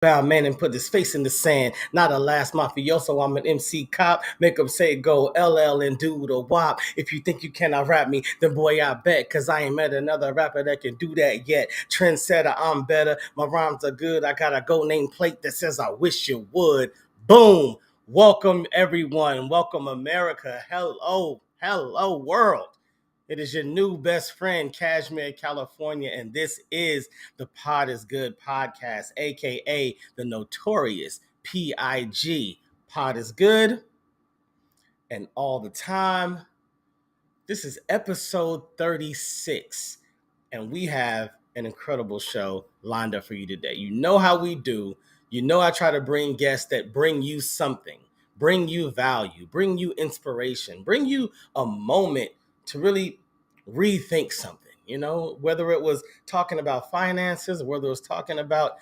Bow man and put his face in the sand. Not a last mafioso, I'm an MC cop. Make them say go LL and do the wop. If you think you cannot rap me, then boy I bet. Cause I ain't met another rapper that can do that yet. Trendsetter, I'm better. My rhymes are good. I got a gold name plate that says I wish you would. Boom. Welcome everyone. Welcome America. Hello world. It is your new best friend, Cashmere, California, and this is the Pod is Good podcast, aka the notorious PIG. Pod is Good, and all the time. This is episode 36, and we have an incredible show lined up for you today. You know how we do. You know I try to bring guests that bring you something, bring you value, bring you inspiration, bring you a moment to really rethink something. You know, whether it was talking about finances, or whether it was talking about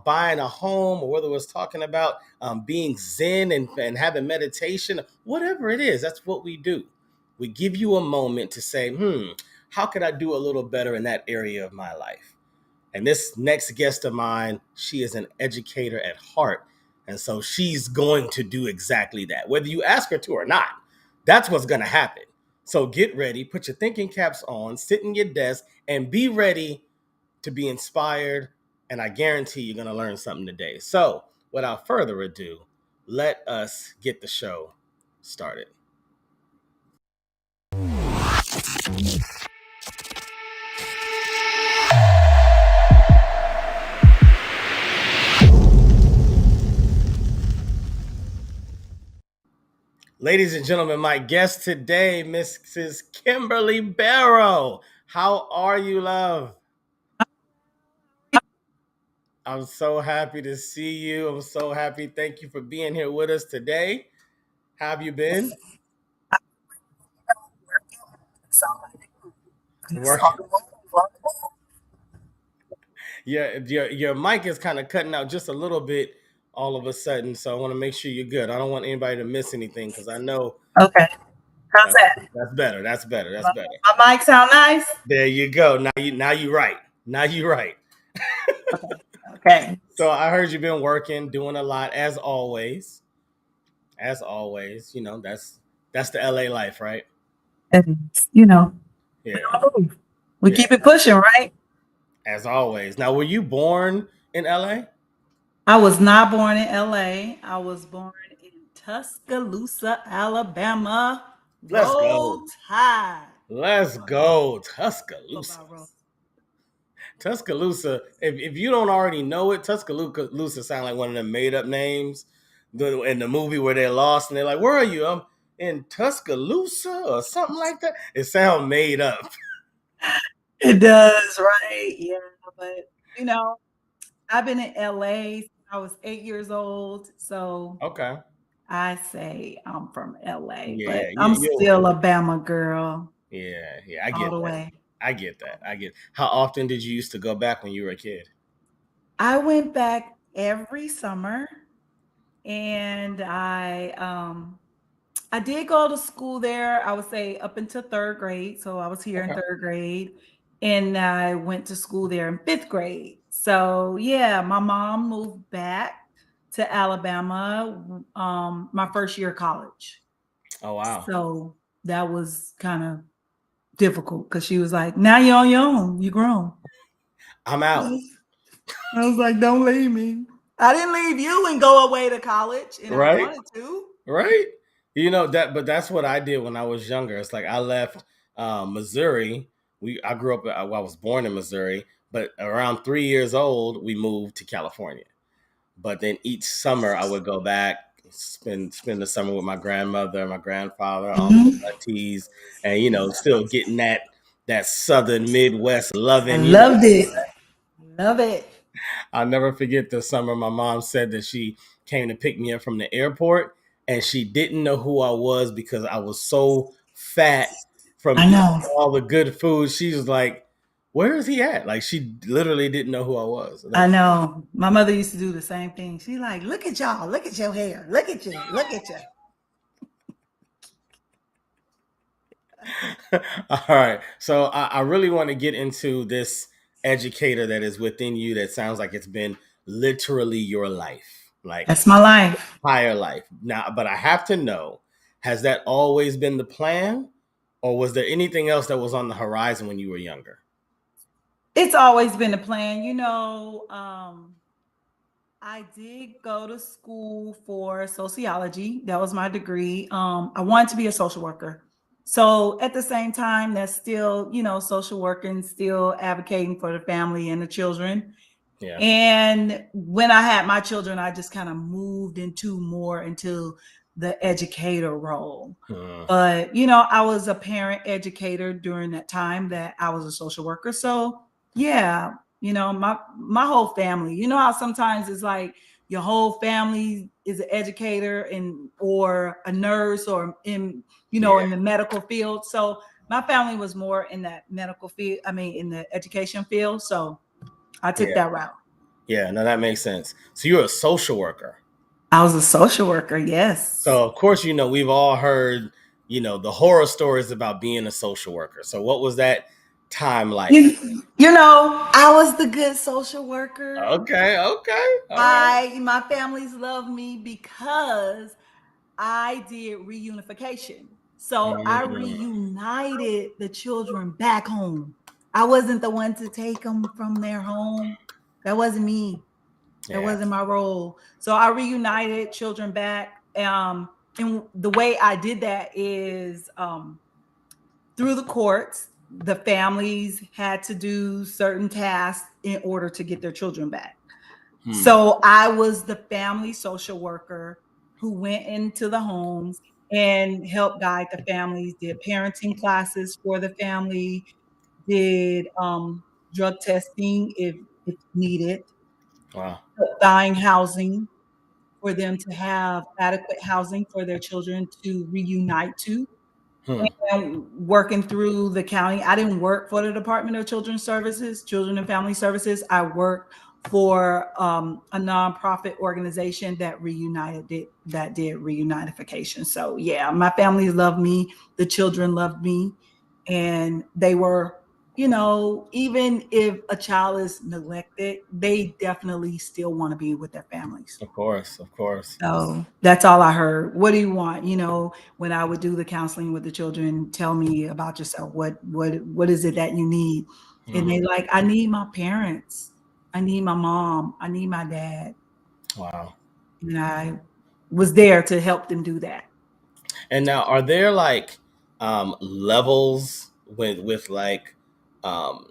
buying a home, or whether it was talking about being zen and having meditation, whatever it is, that's what we do. We give you a moment to say, how could I do a little better in that area of my life? And this next guest of mine, she is an educator at heart. And so she's going to do exactly that, whether you ask her to or not. That's what's going to happen. So get ready, put your thinking caps on, sit in your desk, and be ready to be inspired. And I guarantee you're going to learn something today. So without further ado, let us get the show started. Ladies and gentlemen, my guest today, Mrs. Kimberly Barrow. How are you, love? I'm so happy to see you. I'm so happy. Thank you for being here with us today. How have you been? Working. Your mic is kind of cutting out just a little bit all of a sudden, so I want to make sure you're good. I don't want anybody to miss anything because I know Okay. How's that's, that? that's better. That's better. That's better. My mic sound nice? There you go. Now you right. Now you right. Okay. Okay. So I heard you've been working, doing a lot as always. As always, that's the LA life, right? It is, we Yeah, don't move. We yeah. keep it pushing, right? As always. Now, were you born in LA? I was not born in LA. I was born in Tuscaloosa, Alabama. Let's go. Roll Tide. Let's go, Tuscaloosa. Football roll. Tuscaloosa. If you don't already know it, Tuscaloosa sound like one of them made up names. In the movie where they're lost and they're like, "Where are you?" I'm in Tuscaloosa or something like that. It sounds made up. It does, right? Yeah, but you know, I've been in LA since I was 8 years old. So Okay. I say I'm from LA, Yeah. but I'm You. still a Bama girl Yeah. I all get the that. way. I get that. How often did you used to go back when you were a kid? I went back every summer and I did go to school there, I would say up until 3rd grade. So I was here in Okay. 3rd grade and I went to school there in 5th grade. So yeah, my mom moved back to Alabama my first year of college. Oh wow. So that was kind of difficult because she was like, now you're on your own, you grown. I'm out. I was like, don't leave me. I didn't leave you and go away to college, and I Right? wanted to. Right? But that's what I did when I was younger. It's like I left Missouri. I grew up. I was born in Missouri, but around 3 years old, we moved to California. But then each summer, I would go back, spend the summer with my grandmother, my grandfather, uncles, Mhm. aunties, and still getting that Southern Midwest I loving. loved it. Love it. I'll never forget the summer my mom said that she came to pick me up from the airport and she didn't know who I was because I was so fat from I eating know. all the good food. She was like, "Where is he at?" Like she literally didn't know who I was. I know. My mother used to do the same thing. She's like, look at y'all. Look at your hair. Look at you. Look at you. All right. So I really want to get into this educator that is within you that sounds like it's been literally your life, like That's my life. entire life. Now, but I have to know, has that always been the plan, or was there anything else that was on the horizon when you were younger? It's always been a plan. I did go to school for sociology. That was my degree. I wanted to be a social worker. So at the same time, that's still, social working, still advocating for the family and the children. Yeah. And when I had my children, I just kind of moved into the educator role. Hmm. But, I was a parent educator during that time that I was a social worker. So, yeah, my whole family. You know how sometimes it's like your whole family is an educator and or a nurse or Yeah. in the medical field. So, my family was more in that medical field, I mean in the education field. So, I took Yeah. that route. Yeah. No, that makes sense. So you're a social worker. I was a social worker, yes. So of course, we've all heard, the horror stories about being a social worker. So what was that time like? I was the good social worker. Okay, okay, all right. My families love me because I did reunification. So I Mm, reunited the children back home. I wasn't the one to take them from their home. That wasn't me. That yeah. wasn't my role. So I reunited children back. And the way I did that is through the courts, the families had to do certain tasks in order to get their children back. Hmm. So I was the family social worker who went into the homes and helped guide the families, did parenting classes for the family, did drug testing if needed, Wow. buying housing for them to have adequate housing for their children to reunite to. Hmm. And working through the county. I didn't work for the Department of Children's Services, Children and Family Services. I worked for a nonprofit organization that did reunification. So yeah, my family loved me, the children loved me, and they were, even if a child is neglected, they definitely still want to be with their families. Of course, of course. So that's all I heard. What do you want? When I would do the counseling with the children, tell me about yourself. What is it that you need? And Hmm. they like, I need my parents. I need my mom. I need my dad. Wow. And I was there to help them do that. And now, are there like levels with like um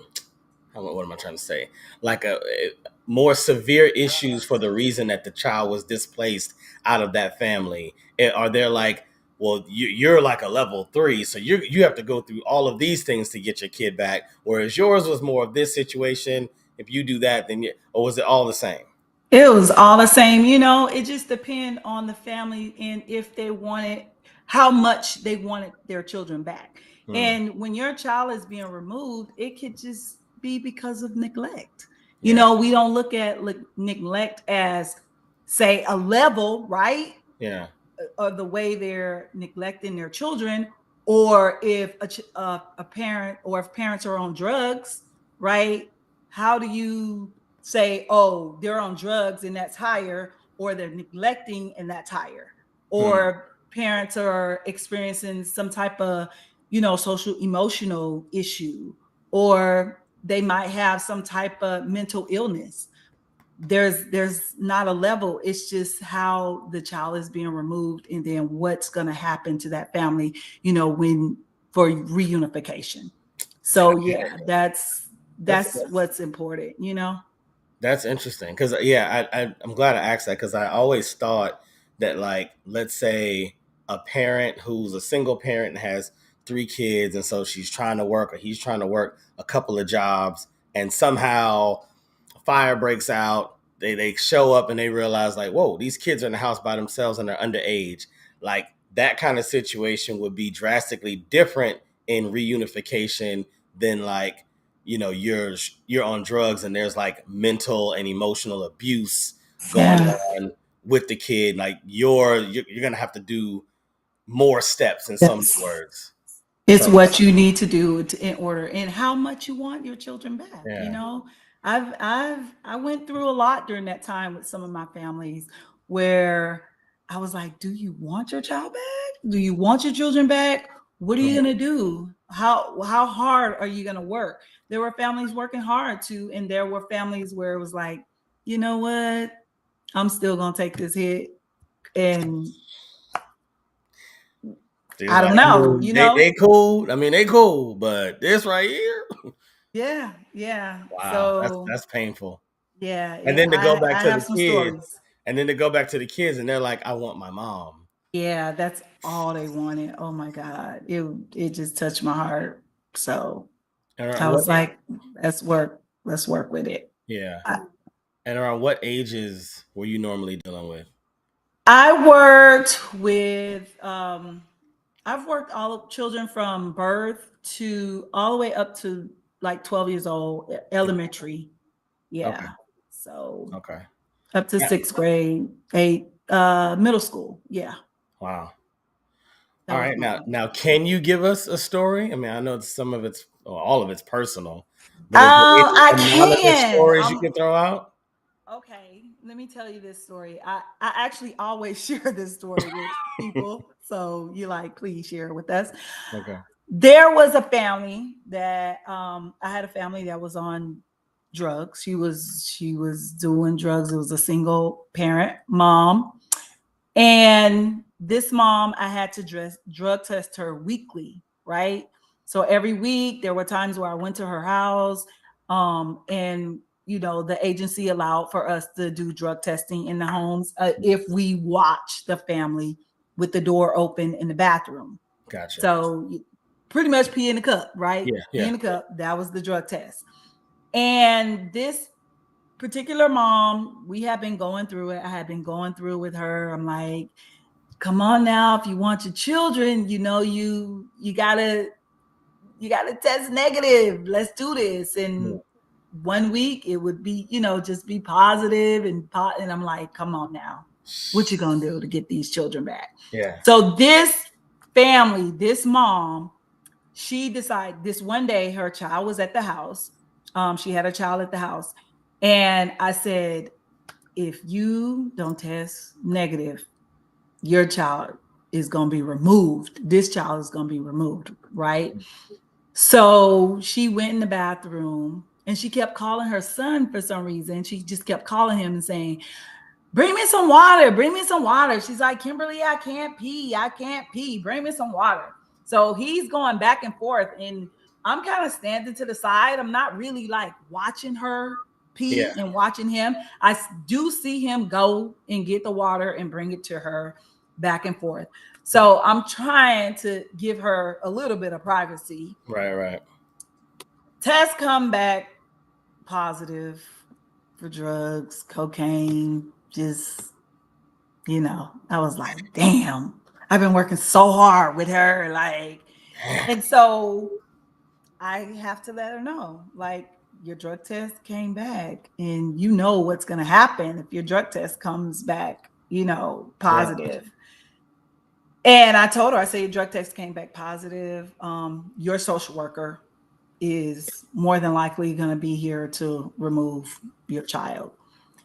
what am I trying to say? Like a more severe issues for the reason that the child was displaced out of that family. Are there like, well, you're like a level three, so you have to go through all of these things to get your kid back, whereas yours was more of this situation. If you do that, then or was it all the same? It was all the same, it just depend on the family and if they wanted how much they wanted their children back. Hmm. And when your child is being removed, it could just be because of neglect. Yeah, We don't look at neglect as say a level, right? yeah. Of the way they're neglecting their children, or if a parent or if parents are on drugs, right? How do you say, oh, they're on drugs and that's higher, or they're neglecting and that's higher, Hmm. or parents are experiencing some type of, social emotional issue, or they might have some type of mental illness. There's not a level. It's just how the child is being removed and then what's going to happen to that family, when for reunification. So yeah, That's that's what's important. That's interesting because yeah, I'm glad I asked that because I always thought that, like, let's say a parent who's a single parent and has three kids, and so she's trying to work or he's trying to work a couple of jobs, and somehow a fire breaks out. They show up and they realize, like, whoa, these kids are in the house by themselves and they're underage. Like, that kind of situation would be drastically different in reunification than, like, you're on drugs and there's like mental and emotional abuse going Yeah. on with the kid. Like, you're gonna have to do more steps, in so many It's words. it's So what you need to do in order, and how much you want your children back, yeah. I went through a lot during that time with some of my families where I was like, do you want your child back? Do you want your children back? What are you Mhm. gonna do? How hard are you gonna work? There were families working hard too, and there were families where it was like, you know what? I'm still gonna take this hit. And She was I like, don't I know, mean, you they know? cool. I mean, they cool, but this right here, Yeah, yeah. wow, So that's painful. yeah, And yeah. then to go back I to have the some kids, stories. and then to go back to the kids, and they're like, I want my mom. Yeah, that's all they wanted. Oh my God. It just touched my heart. So And I around what? was like, let's work. Let's work with it. Yeah. I, And around what ages were you normally dealing with? I worked with I've worked all children from birth to all the way up to like 12 years old, elementary. Okay. Yeah. So Okay. up to Yeah. sixth grade, eight, middle school. Yeah. Wow. That All was right. my Now, can you give us a story? I mean, I know some of it's, or all of it's personal, but is there any I anonymous can. stories you can throw out? Okay, let me tell you this story. I actually always share this story with people. So you like, please share it with us. Okay. There was a family that I had a family that was on drugs. She was doing drugs. It was a single parent mom. And this mom, I had to drug test her weekly, right? So every week, there were times where I went to her house, and the agency allowed for us to do drug testing in the homes if we watch the family with the door open in the bathroom. Gotcha. So pretty much pee in the cup, right? Yeah. Pee Yeah. in the cup. That was the drug test. And this particular mom, we have been going through it. I had been going through with her. I'm like, come on now, if you want your children, you gotta test negative. Let's do this. Yeah. And 1 week it would be, just be positive and I'm like, come on now. What you gonna do to get these children back? Yeah. So this family, this mom, she decided this one day her child was at the house. She had a child at the house. And I said, if you don't test negative, your child is going to be removed. This child is going to be removed, right? So she went in the bathroom and she kept calling her son for some reason. She just kept calling him and saying, bring me some water. Bring me some water. She's like, Kimberly, I can't pee. I can't pee. Bring me some water. So he's going back and forth. And I'm kind of standing to the side. I'm not really like watching her Yeah. pee and watching him. I do see him go and get the water and bring it to her back and forth. Right. So I'm trying to give her a little bit of privacy. Right. Right. Tests come back positive for drugs, cocaine, just I was like, damn, I've been working so hard with her. Like, and so I have to let her know, like, your drug test came back and you know what's going to happen if your drug test comes back, Yeah. positive. And I told her, I said, your drug test came back positive. Your social worker is more than likely going to be here to remove your child.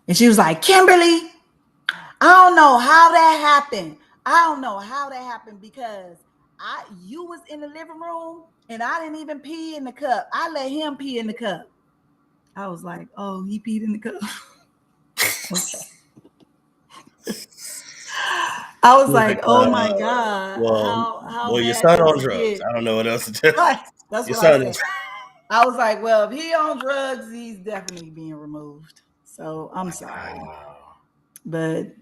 And she was like, Kimberly, I don't know how that happened. I don't know how that happened because you was in the living room and I didn't even pee in the cup. I let him pee in the cup. I was like, oh, he peed in the cup. Okay. I was He's like, like, oh my God, well, how well, your bad son does on it drugs. get? I don't know what else to tell. Right. That's Your what I son said. is. I was like, well, if he on drugs, he's definitely being removed. So I'm sorry. Wow. But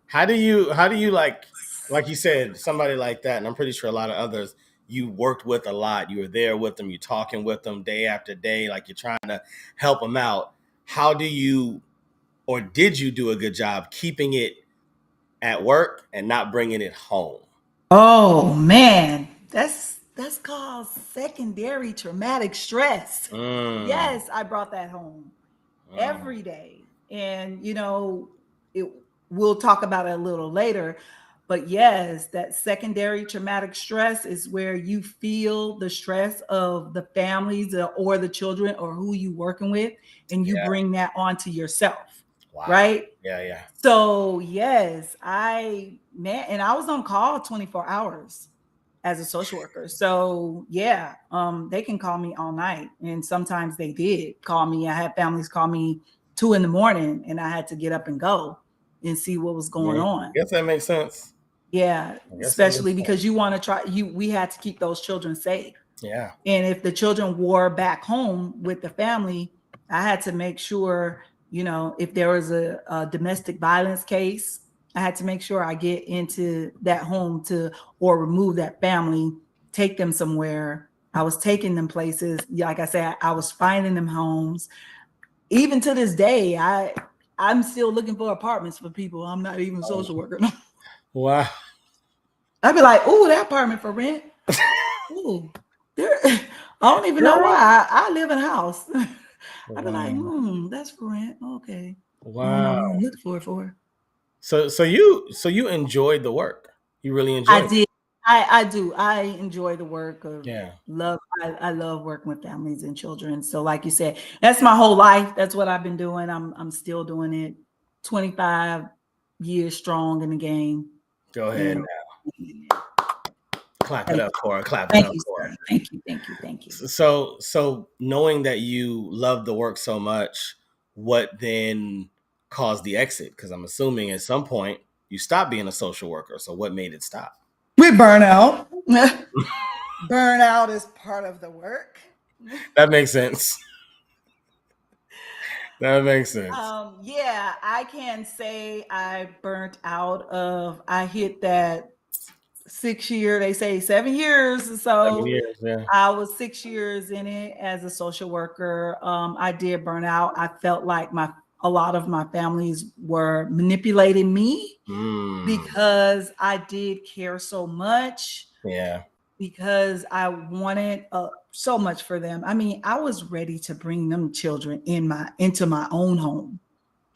How do you like you said, somebody like that, and I'm pretty sure a lot of others you worked with a lot. You were there with them, you're talking with them day after day, like you're trying to help them out. How do you or did you do a good job keeping it at work and not bringing it home? oh man, that's called secondary traumatic stress. Mm, Yes, I brought that home mm, every day. And we'll talk about it a little later, But yes, that secondary traumatic stress is where you feel the stress of the families or the children or who you working with, and you Yeah. bring that onto yourself, Wow. right? Yeah. Yeah. So yes, and I was on call 24 hours as a social worker. So yeah, they can call me all night, and sometimes they did call me. I had families call me 2 in the morning, and I had to get up and go and see what was going Yeah. I on. guess that makes sense. Yeah, I guess that especially makes sense. because you want to try. We had to keep those children safe. Yeah. And if the children were back home with the family, I had to make sure, if there was a domestic violence case, I had to make sure I get into that home or remove that family, take them somewhere. I was taking them places. Like I said, I was finding them homes. Even to this day, I'm still looking for apartments for people. I'm not even a Oh, social worker. wow. I'd be like, "Ooh, that apartment for rent. Ooh, there." I don't even know Girl. why. I live in a house. I'd be like, Wow. that's for rent. Okay. I don't know Wow. who I'm looking for it for. So you enjoyed the work. You really I enjoyed it. did. I do. I enjoy the work of Yeah. love. I love working with families and children. So, like you said, that's my whole life. That's what I've been doing. I'm still doing it. 25 years strong in the game. Go ahead. And Clap it thank up you. for her. Clap it Thank up you, for sir. her. Thank you. Thank you. Thank you. So knowing that you love the work so much, what then caused the exit? Because I'm assuming at some point you stopped being a social worker. So what made it stop? We burn out. Burnout is part of the work. That makes sense. That makes sense. Yeah, I can say I burnt out of, I hit that 6 year, they say 7 years. 7 years. Yeah. I was 6 years in it as a social worker. I did burn out. I felt like a lot of my families were manipulating me Mm, because I did care so much, yeah. because I wanted so much for them. I mean, I was ready to bring them children into my own home.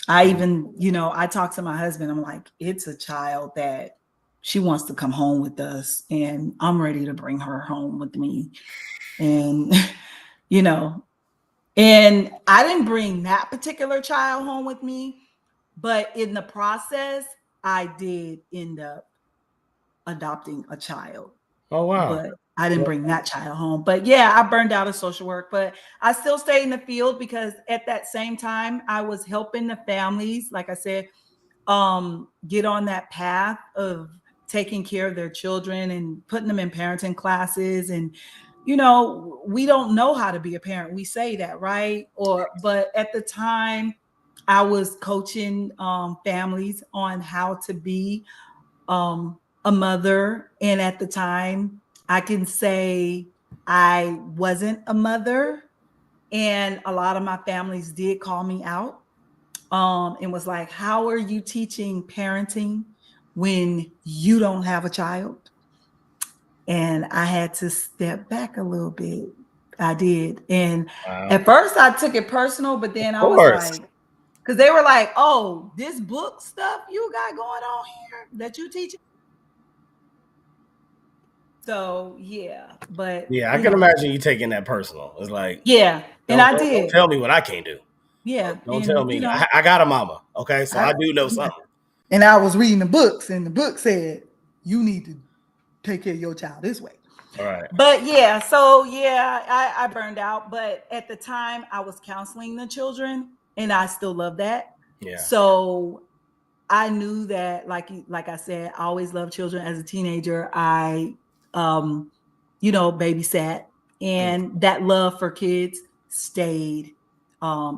I even, I talked to my husband. I'm like, it's a child that she wants to come home with us, and I'm ready to bring her home with me. And, you know, and I didn't bring that particular child home with me, but in the process, I did end up adopting a child, Oh wow. but I didn't bring that child home. But yeah, I burned out of social work, but I still stayed in the field because at that same time I was helping the families, like I said, get on that path of taking care of their children and putting them in parenting classes. And we don't know how to be a parent. We say that, right? But at the time, I was coaching families on how to be a mother. And at the time, I can say I wasn't a mother. And a lot of my families did call me out, and was like, how are you teaching parenting when you don't have a child? And I had to step back a little bit. I did. And Wow. at first I took it personal, but Of then I was course. like, because they were like, oh, this book stuff you got going on here that you teach. So yeah, but Yeah, I can imagine you taking that personal. It's like, yeah, and don't I don't don't did. tell me what I can't do. Yeah, Don't tell and me. I got a mama. Okay, so I I do know yeah. something. And I was reading the books, and the book said you need to take care of your child this way. All right. But yeah, so yeah, I burned out. But at the time, I was counseling the children, and I still love that. Yeah. So I knew that, like I said, I always loved children. As a teenager, I, um, babysat, Mm. and that love for kids stayed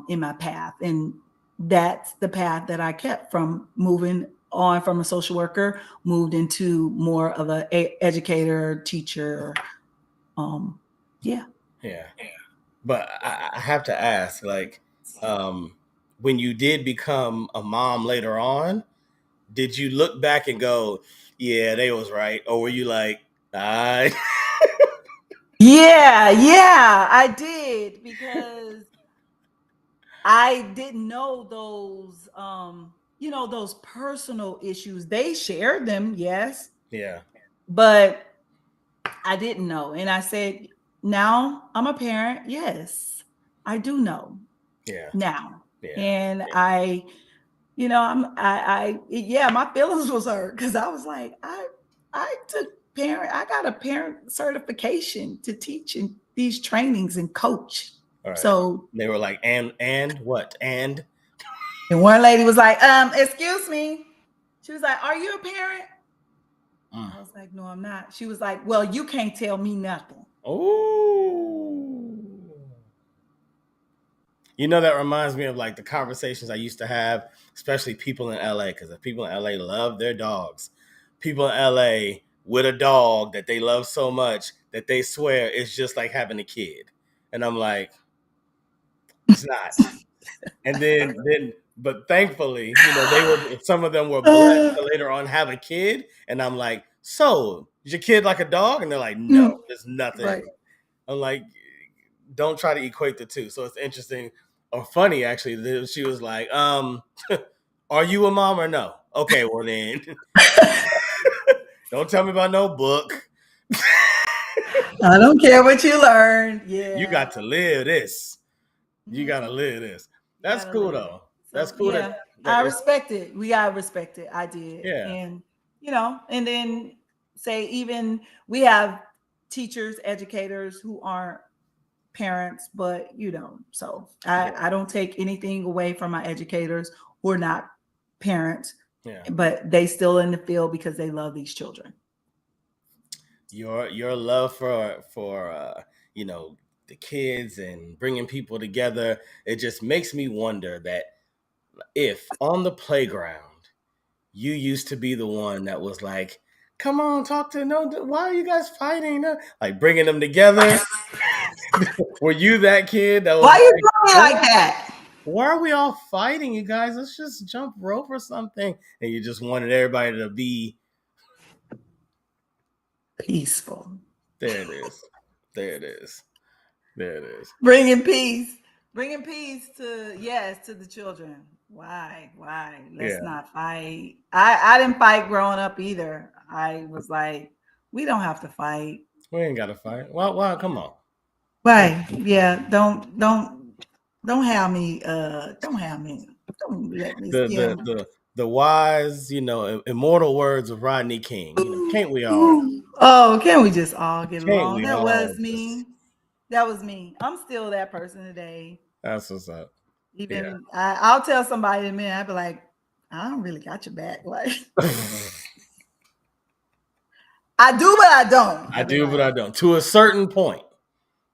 in my path, and that's the path that I kept from moving on from a social worker, moved into more of educator, teacher. Um, yeah. Yeah. But I have to ask, like, um, when you did become a mom later on, did you look back and go, "Yeah, they was right," or were you like, "I"? Yeah, I did, because I didn't know those. those personal issues, they shared them, yes, Yeah. but I didn't know. And I said, now I'm a parent. Yes, I do know Yeah. now. Yeah. And Yeah. yeah, my feelings was hurt because I was like, I got a parent certification to teach in these trainings and coach. All right. So, They were like, and what? and one lady was like, excuse me. She was like, are you a parent? Mm. I was like, no, I'm not. She was like, well, you can't tell me nothing. Oh. You know, that reminds me of like the conversations I used to have, especially people in LA, because the people in LA love their dogs. People in LA with a dog that they love so much that they swear it's just like having a kid. And I'm like, it's not. And but thankfully, some of them were blessed to later on have a kid. And I'm like, so is your kid like a dog? And they're like, no, there's nothing. Right. I'm like, don't try to equate the two. So it's interesting or funny actually that she was like, are you a mom or no? Okay, well then, don't tell me about no book. I don't care what you learn. You Yeah. got to live this. You got to Mhm. live this. You That's gotta cool live. though. That's So cool yeah, that I it's, respect it. We gotta respect it. I did. yeah, And and then say even we have teachers, educators who aren't parents, but so yeah, I don't take anything away from my educators who are not parents, yeah. but they still in the field because they love these children. Your love for you know the kids and bringing people together, it just makes me wonder that if on the playground you used to be the one that was like, come on, talk to no, why are you guys fighting? Like bringing them together. Were you that kid that was Why you like, doing me like that? why are we all fighting, you guys? Let's just jump rope or something. And you just wanted everybody to be, Peaceful. there it is. There it is. There it is. Bringing peace. Bringing peace to, yes, to the children. Why? Let's Yeah. not fight. I didn't fight growing up either. I was like, we don't have to fight. We ain't gotta fight. Why come on. Right. Yeah. Don't have me don't let me, The yeah. the the the wise, immortal words of Rodney King. Can't we all Oh, can we just all get can't along? we That all was just me. That was me. I'm still that person today. that's what's up. Yeah. Even I'll tell somebody in a minute, I'll be like, I don't really got your back. Like, I do, but I don't. I I'll be do, but like, I don't. To a certain point.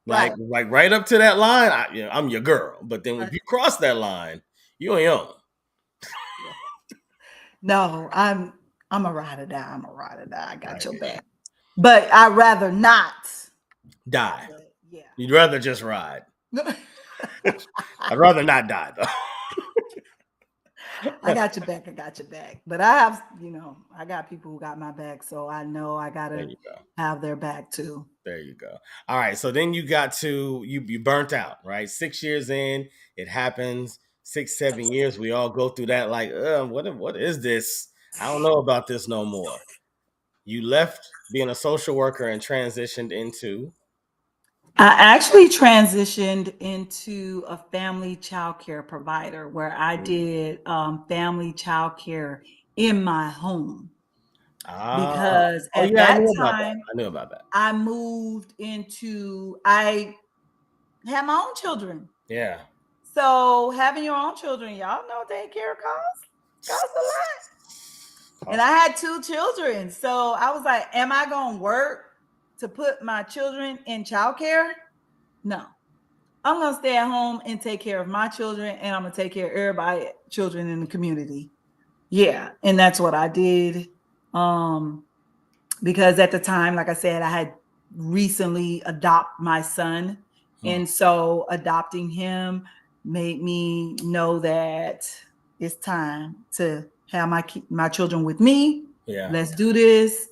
Like right. like right up to that line, I'm your girl. But then if Right. you cross that line, you ain't on. Yeah. No, I'm a ride or die. I'm a ride or die. I I got your hear you. back. But I'd rather not. Die. But yeah. You'd rather just ride. I'd rather not die though. I got your back. I got your back. But I have, I got people who got my back. So I know I There gotta you go. have their back too. There you go. All right. So then you got to you burnt out, right? 6 years in, it happens. 6, 7 years, we all go through that. Like, what is this? I don't know about this no more. You left being a social worker and transitioned into. I actually transitioned into a family child care provider where I did family child care in my home Ah, because oh at yeah, I that knew about that. time I knew about that. I had my own children. Yeah. So having your own children, y'all know daycare costs a lot. And I had two children. So I was like, am I going to work to put my children in childcare? No. I'm gonna stay at home and take care of my children, and I'm gonna take care of everybody, children in the community. Yeah, and that's what I did. Um, because at the time, like I said, I had recently adopted my son, Hmm. and so adopting him made me know that it's time to have my children with me. Yeah. Let's do this.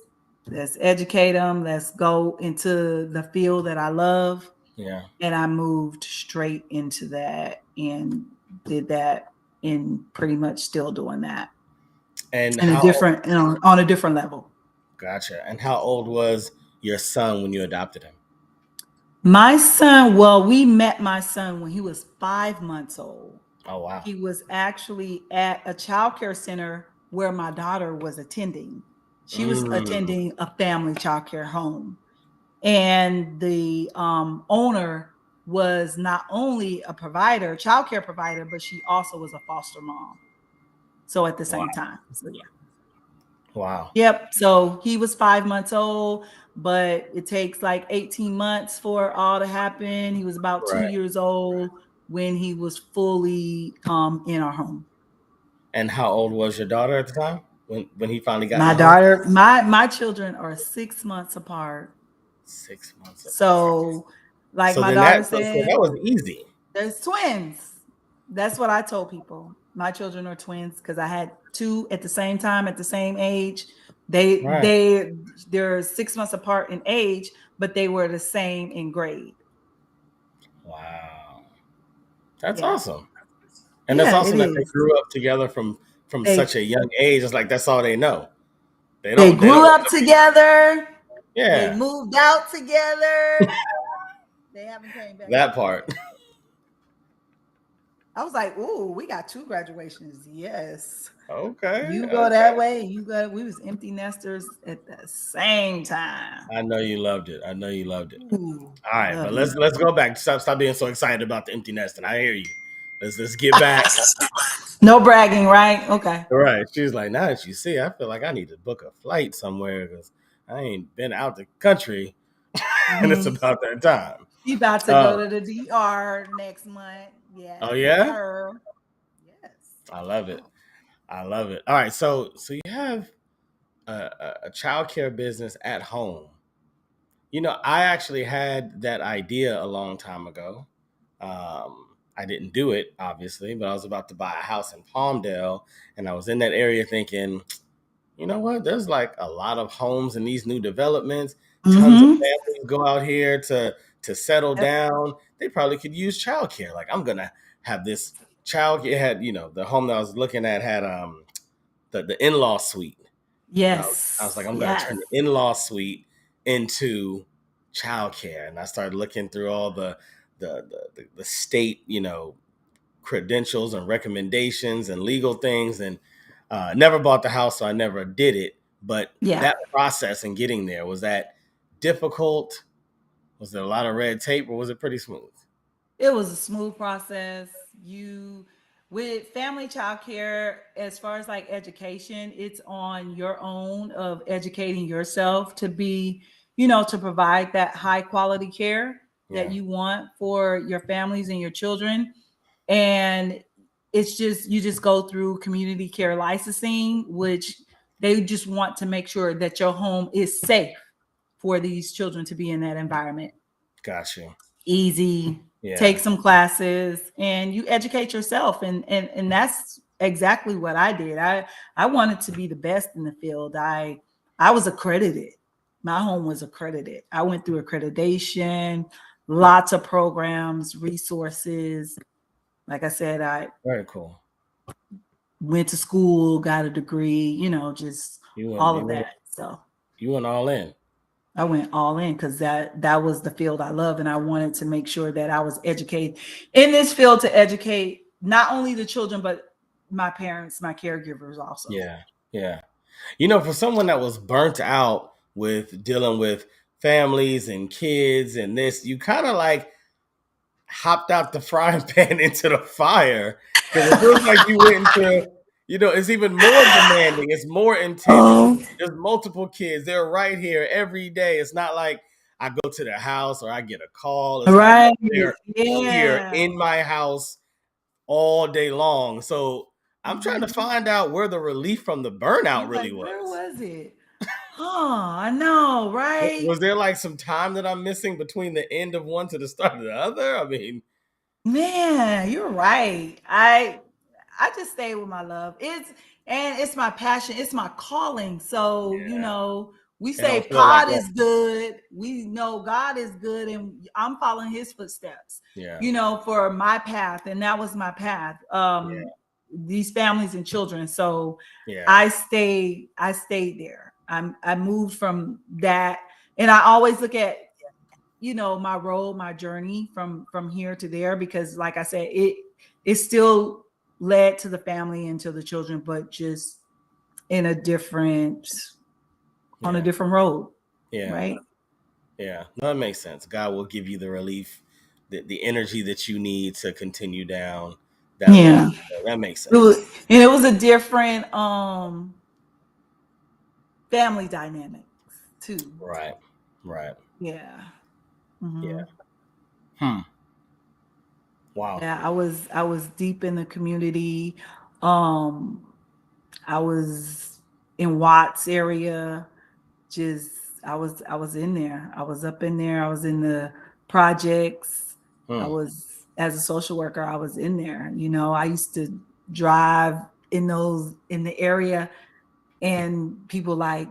Let's educate them. Let's go into the field that I love, Yeah. and I moved straight into that and did that and pretty much still doing that And in a how different, on a different level. gotcha. And how old was your son when you adopted him? My son, well, we met my son when he was 5 months old. Oh wow. He was actually at a child care center where my daughter was attending. She was Mm, attending a family child care home. And the owner was not only a provider, child care provider, but she also was a foster mom. So at the same wow. time. So yeah. Wow. Yep. So he was 5 months old, but it takes like 18 months for it all to happen. He was about two Right. years old when he was fully in our home. And how old was your daughter at the time when he finally got in My the home? daughter, my children are 6 months apart. 6 months apart. So, like So my then daughter so said, that was easy. there's twins. That's what I told people. My children are twins because I had two at the same time at the same age. They Right. they they're 6 months apart in age, but they were the same in grade. Wow. That's Yeah. awesome. And that's Yeah, it awesome that they is. grew up together from such They a young age. It's like that's all they know. they They don't grew up want to be. together. They Yeah, moved out together. They haven't came back that together part. yet. I was like, "Ooh, we got two graduations." Yes. Okay, You go okay. that way, you go. We was empty nesters at the same time. I know you loved it. I know you loved it. Ooh, All right, but love it. let's go back. Stop being so excited about the empty nest. And I hear you. Let's get back. No bragging, right? Okay. All right. She's like, now that you see, I feel like I need to book a flight somewhere because I ain't been out the country, and it's Mm-hmm. about that time. She about to Uh, go to the DR next month. oh Yes, yeah, sir. Yes. I love it. I love it. All right, so you have a child care business at home. I actually had that idea a long time ago. I didn't do it, obviously, but I was about to buy a house in Palmdale, and I was in that area thinking, you know what? There's like a lot of homes in these new developments. Tons of Mm-hmm. families go out here to settle Yep. down. They probably could use childcare. Like I'm gonna have this child. It had, the home that I was looking at had the in-law suite. And I was like, Yes. I'm gonna Yes. turn the in-law suite into childcare. And I started looking through all the state, credentials and recommendations and legal things, and never bought the house, so I never did it. But Yeah. that process and getting there, was that difficult? Was there a lot of red tape, or was it pretty smooth? It was a smooth process. You with family child care, as far as like education, it's on your own of educating yourself to be, to provide that high quality care that Yeah, you want for your families and your children. And it's just you just go through community care licensing, which they just want to make sure that your home is safe for these children to be in that environment. got you. Easy, take Yeah, some classes, and you educate yourself. And that's exactly what I did. I wanted to be the best in the field. I was accredited. My home was accredited. I went through accreditation, lots of programs, resources. Like I said, I very cool. went to school, got a degree, just You went all you of went that. So you went all in. I went all in because that was the field I love, and I wanted to make sure that I was educated in this field to educate not only the children but my parents, my caregivers also. Yeah, yeah. For someone that was burnt out with dealing with families and kids and this, you kind of like hopped out the frying pan into the fire, because it feels like you went into, it's even more demanding. It's more intense. Oh, There's multiple kids. They're right here every day. It's not like I go to their house or I get a call. It's like, no, right. they're here Yeah. in my house all day long. So I'm trying to Mhm. find out where the relief from the burnout You're really like, where was. was it? Huh, I know, right? Was there like some time that I'm missing between the end of one to the start of the other? I mean, Man, you're right. I just stay with my love. It's my passion, it's my calling. So, yeah, we it don't say feel like God that. is good. We know God is good and I'm following his footsteps, Yeah, for my path. And that was my path. yeah, these families and children. So Yeah. I stayed there. I moved from that, and I always look at, my role, my journey from here to there, because like I said, it still led to the family and to the children, but just in a different on a Yeah. different road. Yeah. Right. Yeah. No, that makes sense. God will give you the relief, the energy that you need to continue down that road. Yeah. So that makes It was, sense. and it was a different family dynamic too. Right. Right. Yeah. Yeah. Hmm. Hmm. Wow. Yeah, I was deep in the community. Um, I was in Watts area. Just I was in there. I was up in there. I was in the projects. I Hmm. was as a social worker. I was in there. I used to drive in the area, and people like,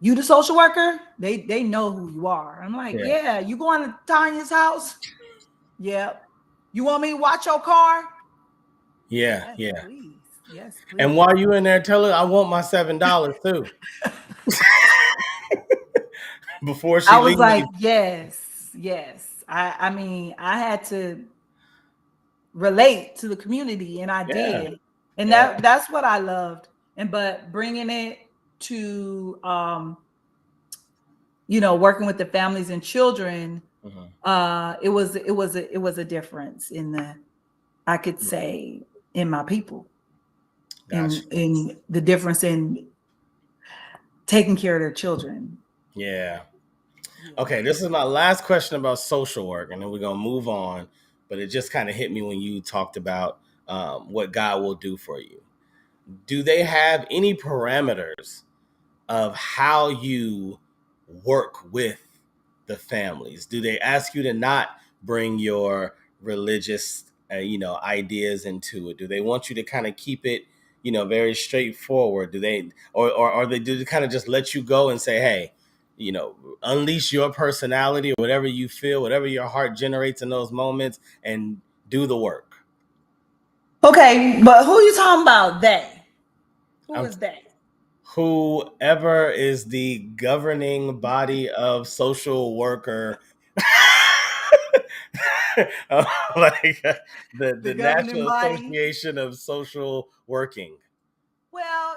you the social worker? They know who you are. I'm like, Yeah. yeah. You going to Tanya's house? Yep. You want me to watch your car? Yeah. Yes, Yeah. please. Yes, And please. while you in there, tell her I want my $7 too before she I was like, leaves. yes, yes. I mean, I had to relate to the community, and I Yeah. did. And Yeah. that's what I loved. And but bringing it to working with the families and children, Mhm. it was a difference in the, I could say, in my people, Gotcha. in the difference in taking care of their children. Yeah. Yeah. Okay, this is my last question about social work, and then we're gonna move on. But it just kind of hit me when you talked about what God will do for you. Do they have any parameters of how you work with the families? Do they ask you to not bring your religious, ideas into it? Do they want you to kind of keep it, very straightforward? Do they, or they do they kind of just let you go and say, hey, unleash your personality or whatever you feel, whatever your heart generates in those moments, and do the work? Okay, but who are you talking about? They? Who I'm is they? Whoever is the governing body of social worker, like The the governing National body? Association of Social Working. Well,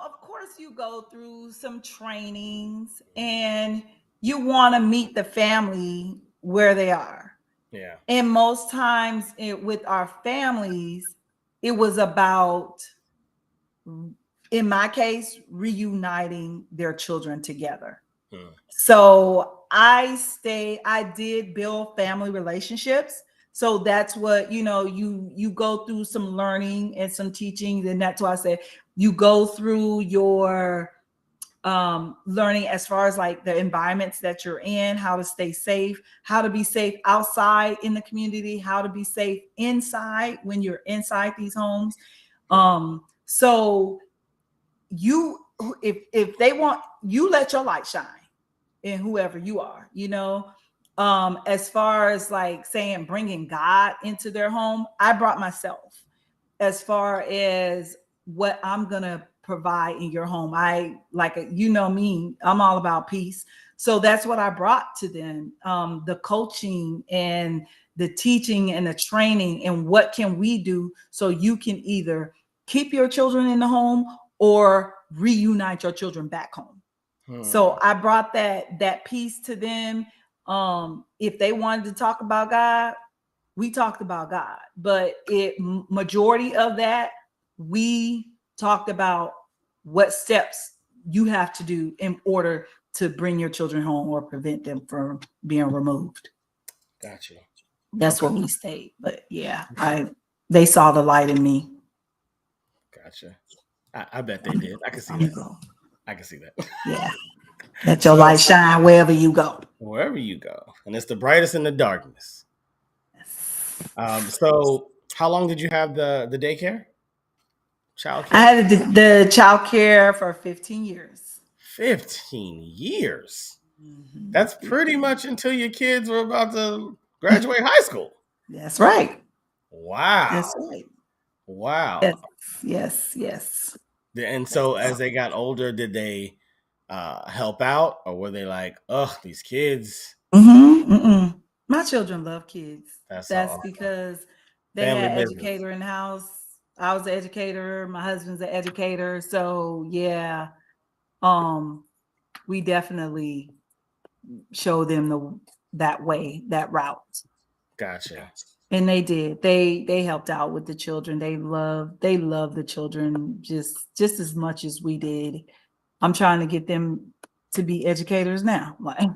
of course, you go through some trainings, and you want to meet the family where they are. Yeah. And most times, with our families, it was about, in my case, reuniting their children together. Hmm. So I did build family relationships. So that's what, you go through some learning and some teaching. And that's why I said you go through your learning as far as like the environments that you're in, how to stay safe, how to be safe outside in the community, how to be safe inside when you're inside these homes. Yeah. So you, if they want, you let your light shine in whoever you are, as far as like saying bringing God into their home, I brought myself. As far as what I'm gonna provide in your home, I like, me, I'm all about peace. So that's what I brought to them, the coaching and the teaching and the training, and what can we do so you can either keep your children in the home or reunite your children back home. Hmm. So I brought that piece to them. If they wanted to talk about God, we talked about God, but majority of that, we talked about what steps you have to do in order to bring your children home or prevent them from being removed. Gotcha. That's Okay. what we stayed. But yeah, they saw the light in me. Gotcha. I bet they did. I can see I'm that. gonna go. I can see that. Yeah. Let your So light shine wherever you go. wherever you go, and it's the brightest in the darkness. So how long did you have the daycare, I childcare? had the child care for 15 years. 15 years. Mhm. That's pretty much until your kids were about to graduate high school. That's right. Wow. That's right. Wow. Yes, yes, yes. And so as they got older, did they help out, or were they like, oh, these kids? Mm-hmm, mm-mm. My children love kids. That's so That's awesome. because they Family had business. educator in the house. I was an educator. My husband's an educator. So yeah, um, we definitely show them that way, that route. Gotcha. And they did. They helped out with the children. They love the children just as much as we did. I'm trying to get them to be educators now. Like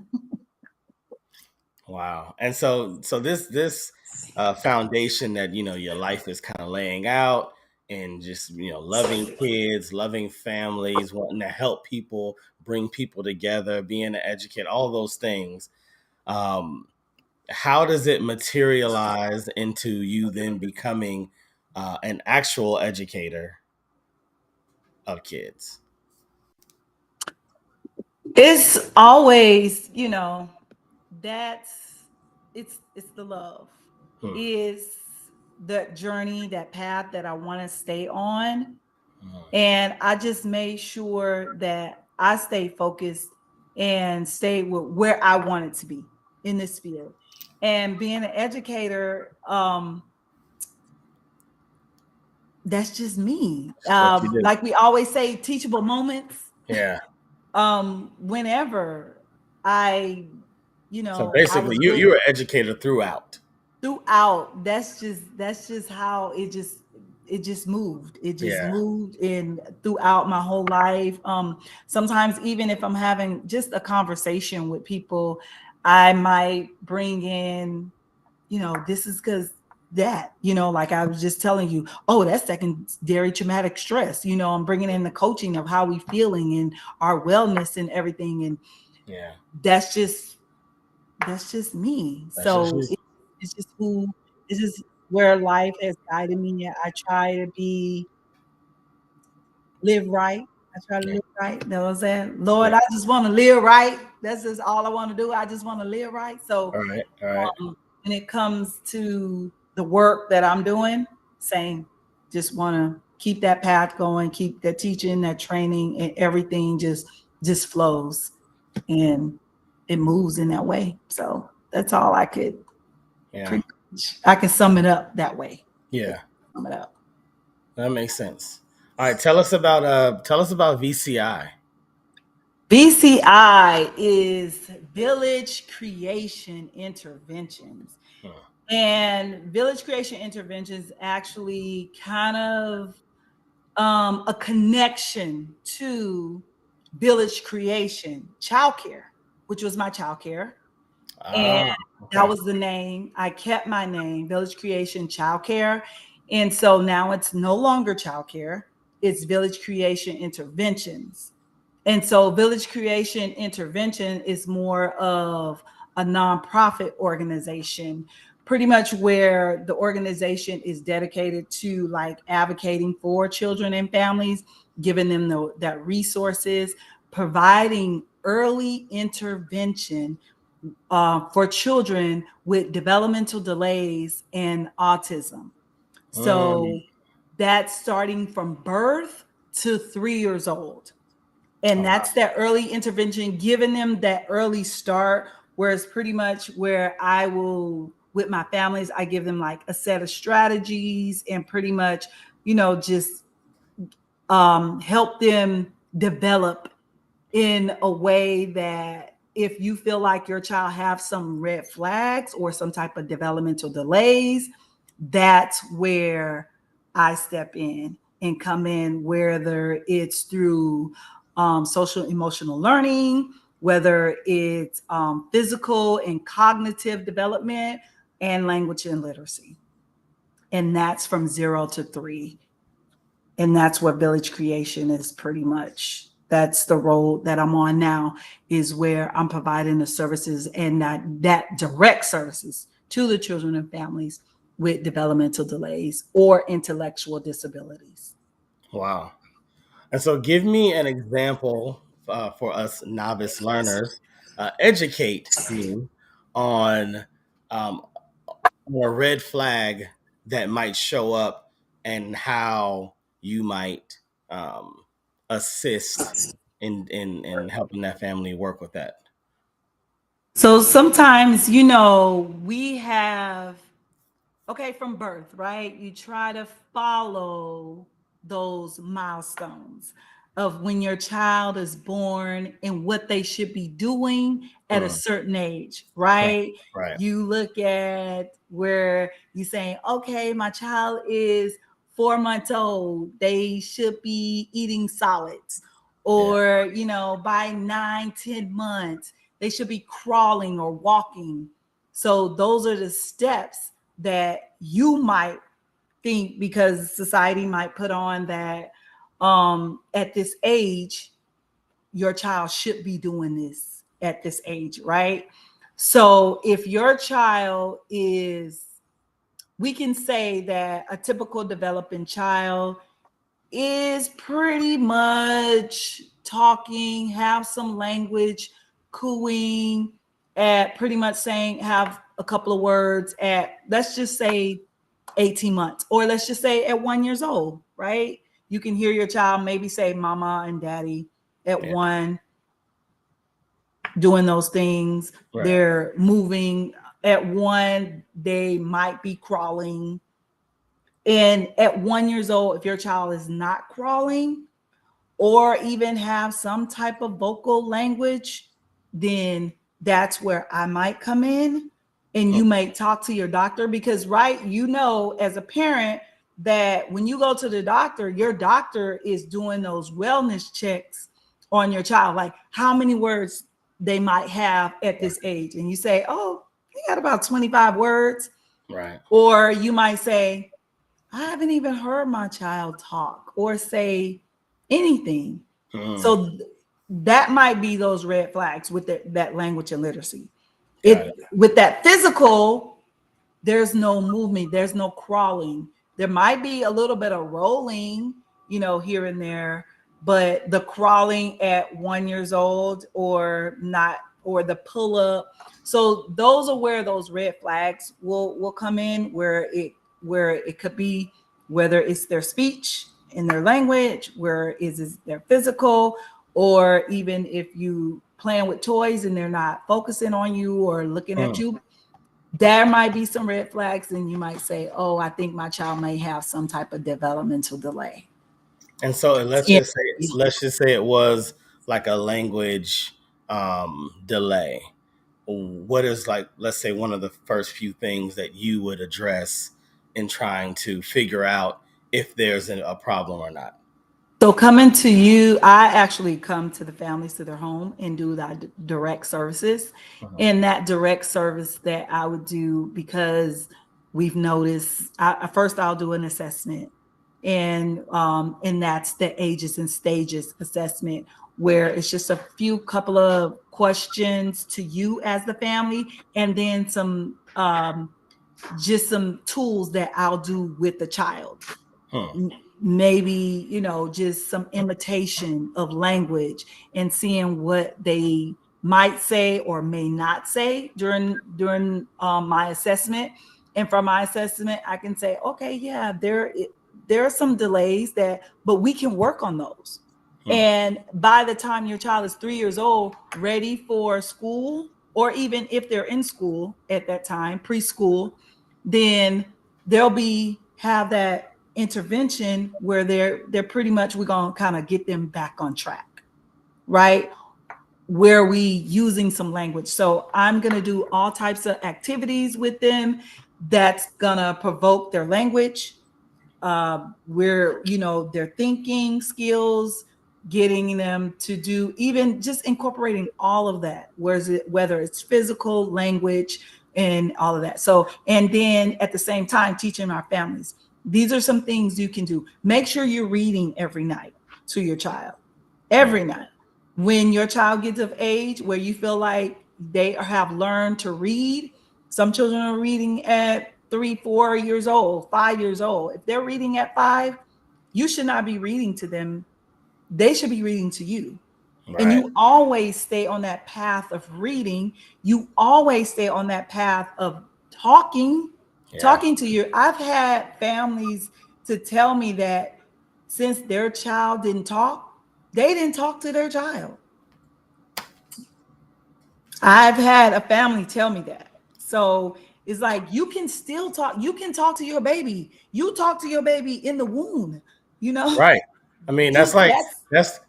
Wow. And so this foundation that your life is kind of laying out, and just loving kids, loving families, wanting to help people, bring people together, being an educator, all those things. Um, how does it materialize into you then becoming an actual educator of kids? it's always, that's it's the love. Hmm. Is the journey, that path that I want to stay on. Mhm. And I just made sure that I stay focused and stay with where I wanted to be in this field. And being an educator, that's just me. It's what you do. Like we always say, teachable moments. Yeah. Whenever I, So I basically, was you're an educator throughout. throughout, that's just how it just moved. It just Yeah. moved in throughout my whole life. Sometimes even if I'm having just a conversation with people, I might bring in, this is because that, like I was just telling you, oh, that's secondary traumatic stress. I'm bringing in the coaching of how we feeling and our wellness and everything. And Yeah. that's just me. That's just So you. it's just who this is where life has guided me. I try to live right. I try to Yeah. live right. You know what I'm saying? Lord, Yeah. I just want to live right. That's just all I want to do. I just want to live right. So All right. All right. when it comes to the work that I'm doing, same. Just want to keep that path going, keep that teaching, that training, and everything just flows and it moves in that way. So that's all I could Yeah. pretty much. I can sum it up that way. Yeah. Sum it up. That makes sense. All right. Tell us about VCI. BCI is Village Creation Interventions. Hmm. And Village Creation Interventions actually kind of a connection to Village Creation Childcare, which was my childcare. And Ah. that Okay. was the name. I kept my name, Village Creation Childcare. And so now it's no longer childcare, it's Village Creation Interventions. And so Village Creation Intervention is more of a nonprofit organization, pretty much where the organization is dedicated to like advocating for children and families, giving them that resources, providing early intervention for children with developmental delays and autism. Mm. So that's starting from birth to 3 years old. And Oh, wow. that's that early intervention, giving them that early start, where it's pretty much where I will, with my families, I give them like a set of strategies and pretty much, just help them develop in a way that if you feel like your child have some red flags or some type of developmental delays, that's where I step in and come in, whether it's through social emotional learning, whether it's physical and cognitive development, and language and literacy. And that's from 0 to 3. And that's what village creation is pretty much. That's the role that I'm on now, is where I'm providing the services and that direct services to the children and families with developmental delays or intellectual disabilities. Wow. And so, give me an example for us novice learners. Educate me on a red flag that might show up and how you might assist in helping that family work with that. So sometimes, we have, okay, from birth, right? You try to follow those milestones of when your child is born and what they should be doing at a Mm, certain age, right, right? right, You look at where you saying, okay, my child is 4 months old, they should be eating solids. yeah, Or, by 9, 10 months, they should be crawling or walking. So those are the steps that you might think, because society might put on that at this age your child should be doing this at this age, right? So if your child is, we can say that a typical developing child is pretty much talking, have some language, cooing, at pretty much saying, have a couple of words at, let's just say 18 months, or let's just say at 1 years old, right? You can hear your child maybe say mama and daddy at yeah, one, doing those things. right. They're moving at one, they might be crawling. And at 1 years old, if your child is not crawling, or even have some type of vocal language, then that's where I might come in, and Mm, you may talk to your doctor, because, right, as a parent, that when you go to the doctor, your doctor is doing those wellness checks on your child, like how many words they might have at this age. And you say, oh, they got about 25 words. right. Or you might say, I haven't even heard my child talk or say anything. Mm, So that might be those red flags with that language and literacy. got it. It with that physical, there's no movement, there's no crawling. There might be a little bit of rolling, here and there, but the crawling at 1 years old, or not, or the pull up. So those are where those red flags will come in, where it could be, whether it's their speech in their language, where is their physical, or even if you playing with toys and they're not focusing on you or looking at Mm. you, there might be some red flags, and you might say, oh, I think my child may have some type of developmental delay. And so Yeah. let's just say it was like a language delay. What is, like, let's say, one of the first few things that you would address in trying to figure out if there's a problem or not? So coming to you, I actually come to the families to their home and do that direct services. Mhm. And that direct service that I would do, because we've noticed, first I'll do an assessment, and that's the ages and stages assessment, where it's just a few couple of questions to you as the family, and then some just some tools that I'll do with the child. Hmm. Maybe, just some imitation of language, and seeing what they might say or may not say during my assessment. And from my assessment, I can say, okay, yeah, there are some delays, but we can work on those. Hmm. And by the time your child is 3 years old, ready for school, or even if they're in school at that time, preschool, then they'll be have that intervention where they're pretty much, we're going to kind of get them back on track, right? Where we using some language. So I'm going to do all types of activities with them that's going to provoke their language, where their thinking skills, getting them to do, even just incorporating all of that, whether it's physical, language, and all of that. So, and then at the same time, teaching our families, these are some things you can do. Make sure you're reading every night to your child, Right. every night. When your child gets of age where you feel like they have learned to read, some children are reading at 3, 4 years old, 5 years old. If they're reading at 5, you should not be reading to them. They should be reading to you. And Right. you always stay on that path of reading. You always stay on that path of talking, Yeah. talking to you. I've had families to tell me that since their child didn't talk, they didn't talk to their child. I've had a family tell me that. So it's like you can still talk. You can talk to your baby. You talk to your baby in the womb. You know, Right. I mean, you that's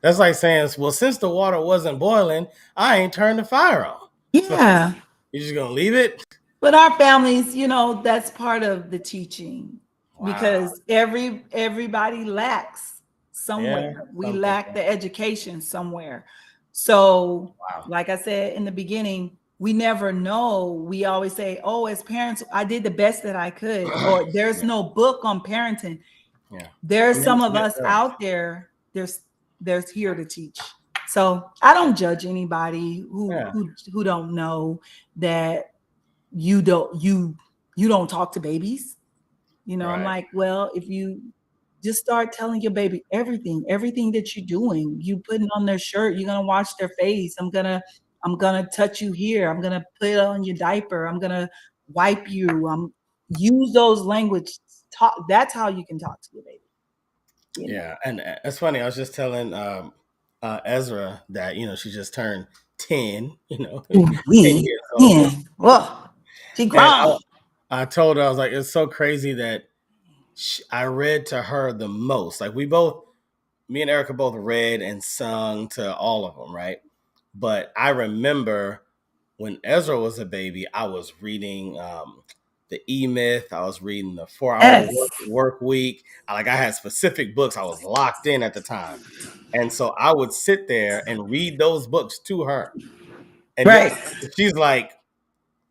that's like saying, well, since the water wasn't boiling, I ain't turned the fire on. It's like, yeah. you just gonna leave it? But our families, that's part of the teaching Wow. because everybody lacks Yeah. somewhere. We Something. lack the education somewhere. So, Wow. like I said in the beginning, we never know. We always say, "Oh, as parents, I did the best that I could," or "There's Yeah. no book on parenting." Yeah. I There's mean, some of us out there. There's here to teach. So I don't judge anybody who yeah. who don't know that you don't talk to babies. I'm Right. like, well, if you just start telling your baby everything that you're doing, you putting on their shirt, you're gonna wash their face, I'm gonna touch you here, I'm gonna put on your diaper, I'm gonna wipe you, use those language. Talk, that's how you can talk to your baby you know Yeah. And it's funny. I was just telling Ezra that she just turned 10. 10 years old, yeah. Well, she and grown. I told her, I was like, it's so crazy that I read to her the most. Like me and Erica both read and sung to all of them, right? But I remember when Ezra was a baby, I was reading the E Myth. I was reading the 4 Hour Yes. work Week. I had specific books. I was locked in at the time, and so I would sit there and read those books to her. And Right. she's like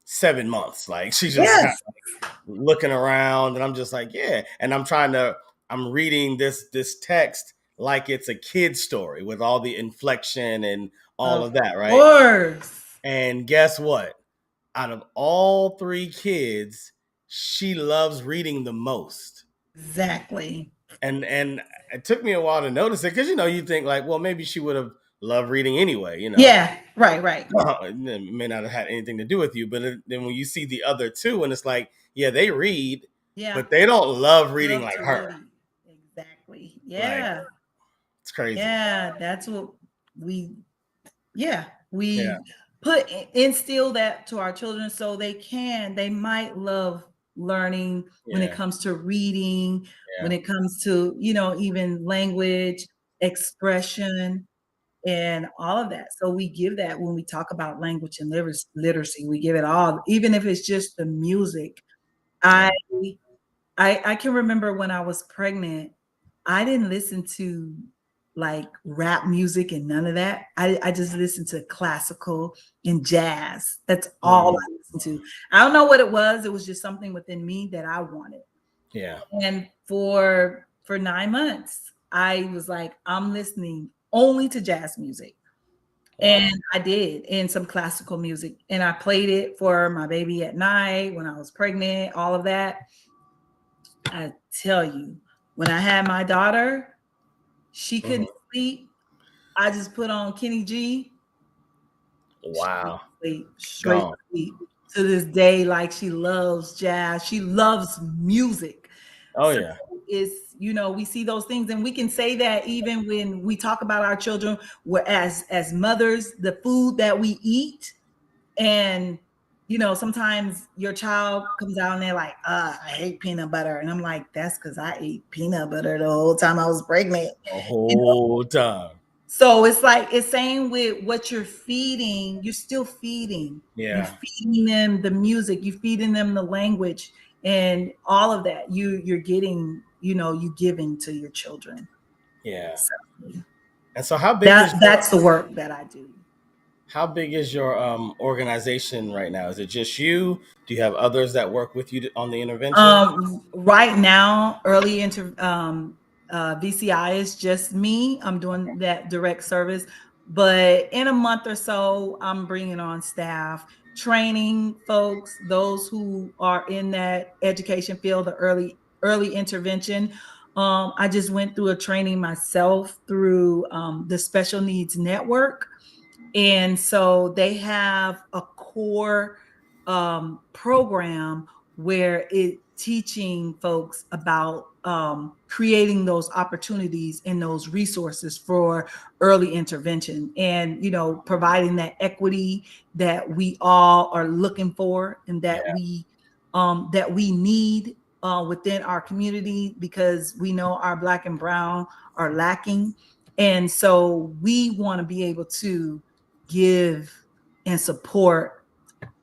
7 months. Like she's just kind Yes. of looking around, and I'm just like, yeah. And I'm reading this text like it's a kid's story with all the inflection and all Of of that, right? course. And guess what? Out of all three kids, she loves reading the most. Exactly. And it took me a while to notice it because you think like, well, maybe she would have loved reading anyway. Yeah. Right. Right. It may not have had anything to do with you, but then when you see the other two, and it's like, yeah, they read, Yeah. but they don't love reading Love like to her. read. Exactly. Like, Yeah. it's crazy. Yeah. That's what we, yeah, Yeah, we instill that to our children so they might love learning when it yeah, comes to reading, when yeah, it comes to, even language, expression, and all of that. So we give that when we talk about language and literacy, we give it all, even if it's just the music. I yeah. I can remember when I was pregnant, I didn't listen to like rap music and none of that. I just listened to classical and jazz. That's all Mm, I listened to. I don't know what it was. It was just something within me that I wanted. yeah. And for 9 months, I was like, I'm listening only to jazz music. Wow. And I did, and some classical music. And I played it for my baby at night when I was pregnant, all of that. I tell you, when I had my daughter, she couldn't Hmm. sleep. I just put on Kenny G, straight Wow. to sleep, straight to Gone. sleep. To this day, like she loves jazz, she loves music. Oh So yeah. it's, we see those things, and we can say that even when we talk about our children, where as mothers, the food that we eat. And sometimes your child comes out and they're like, I hate peanut butter. And I'm like, that's because I ate peanut butter the whole time I was pregnant. The You know? whole time. So it's like it's same with what you're feeding, you're still feeding. You're Yeah. feeding them the music, you're feeding them the language, and all of that you're getting, you giving to your children. Yeah. So And so how big is that's the work that I do. your organization right now? Is it just you? Do you have others that work with you on the intervention? Right now, VCI is just me. I'm doing that direct service, but in a month or so, I'm bringing on staff, training folks, those who are in that education field, the early intervention. I just went through a training myself through the Special Needs Network, and so they have a core program where it teaching folks about creating those opportunities and those resources for early intervention, and providing that equity that we all are looking for, and Yeah. that we need within our community, because we know our Black and brown are lacking. And so we want to be able to give and support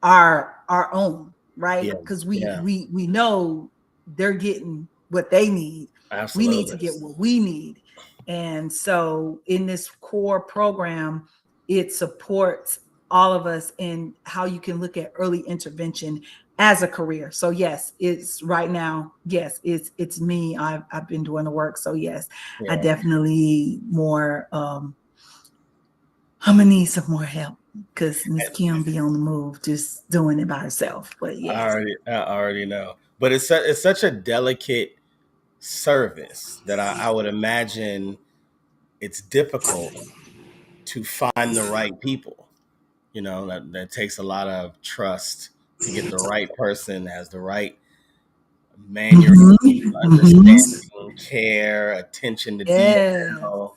our own, right? Yeah. Because Yeah. we know they're getting what they need. We need to Absolutely. get what we need. And so in this core program, it supports all of us in how you can look at early intervention as a career. So yes, it's right now, yes, it's me. I've been doing the work. So yes, I Yeah. definitely more I'm gonna need some more help because Miss Kim be on the move just doing it by herself. But yes. I already know. But it's such a delicate service that I would imagine it's difficult to find the right people. That takes a lot of trust to get the right person that has the right manual, Mm-hmm. Mm-hmm. understanding, care, attention to Yeah. detail.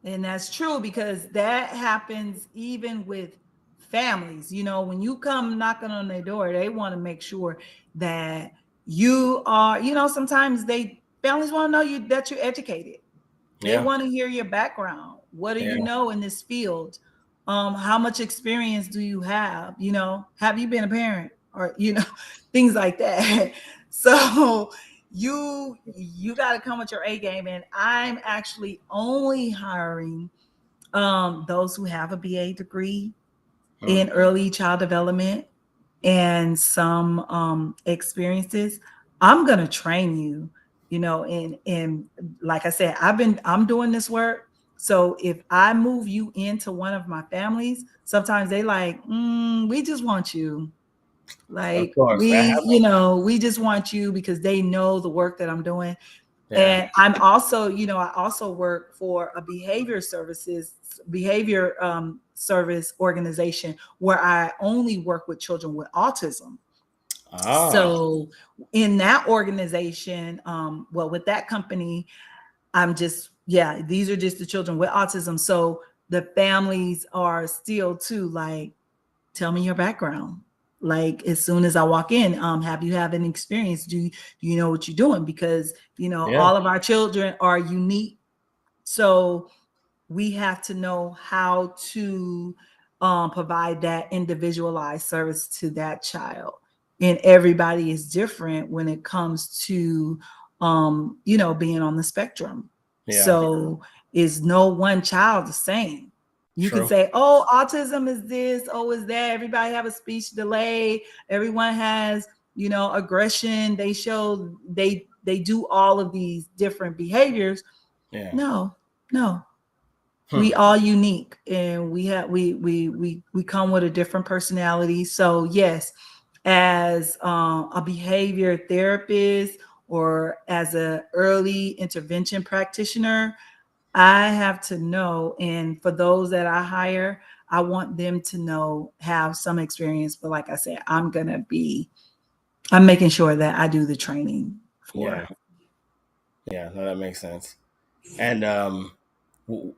And that's true, because that happens even with families. When you come knocking on their door, they want to make sure that you are, sometimes families want to know that you're educated. They Yeah. want to hear your background. What do Yeah. you know in this field? How much experience do you have? Have you been a parent, or things like that? So you got to come with your A game, and I'm actually only hiring those who have a BA degree Hmm. in early child development and some experiences. I'm gonna train you, and like I said, I'm doing this work. So if I move you into one of my families, sometimes they like, we just want you. Of Like course, that happens. we just want you because they know the work that I'm doing. Yeah. And I'm also, I also work for a behavior service organization where I only work with children with autism. Ah. So in that organization, well, with that company, I'm just, yeah, these are just the children with autism. So the families are still too like, tell me your background. Like as soon as I walk in, have you have any experience? Do you know what you're doing? Because Yeah. all of our children are unique. So we have to know how to provide that individualized service to that child. And everybody is different when it comes to, being on the spectrum. Yeah. So is no one child the same? You can True. say, oh, autism is this, oh, is that. Everybody have a speech delay. Everyone has, aggression. They do all of these different behaviors. Yeah. No, no, Hmm. we all unique, and we come with a different personality. So yes, as a behavior therapist or as a early intervention practitioner, I have to know, and for those that I hire, I want them to know, have some experience. But like I said, I'm making sure that I do the training for. Yeah. Yeah. No, that makes sense. And w-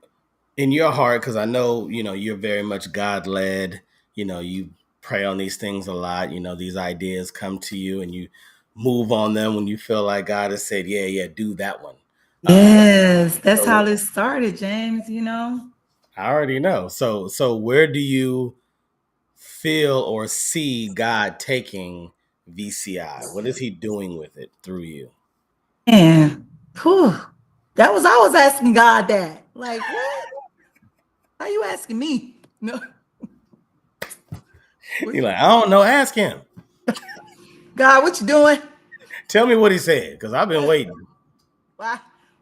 in your heart, because I know you're very much God led. You pray on these things a lot. These ideas come to you, and you move on them when you feel like God has said, "Yeah, yeah, do that one." Uh, Yes, that's how so this started, James. I already know. So where do you feel or see God taking VCI? What is He doing with it through you? Man, whew, I was asking God that. Like, what? How you asking me? No, what, You're like, I don't know. Ask Him. God, what you doing? Tell me what He said, because I've been waiting. Why?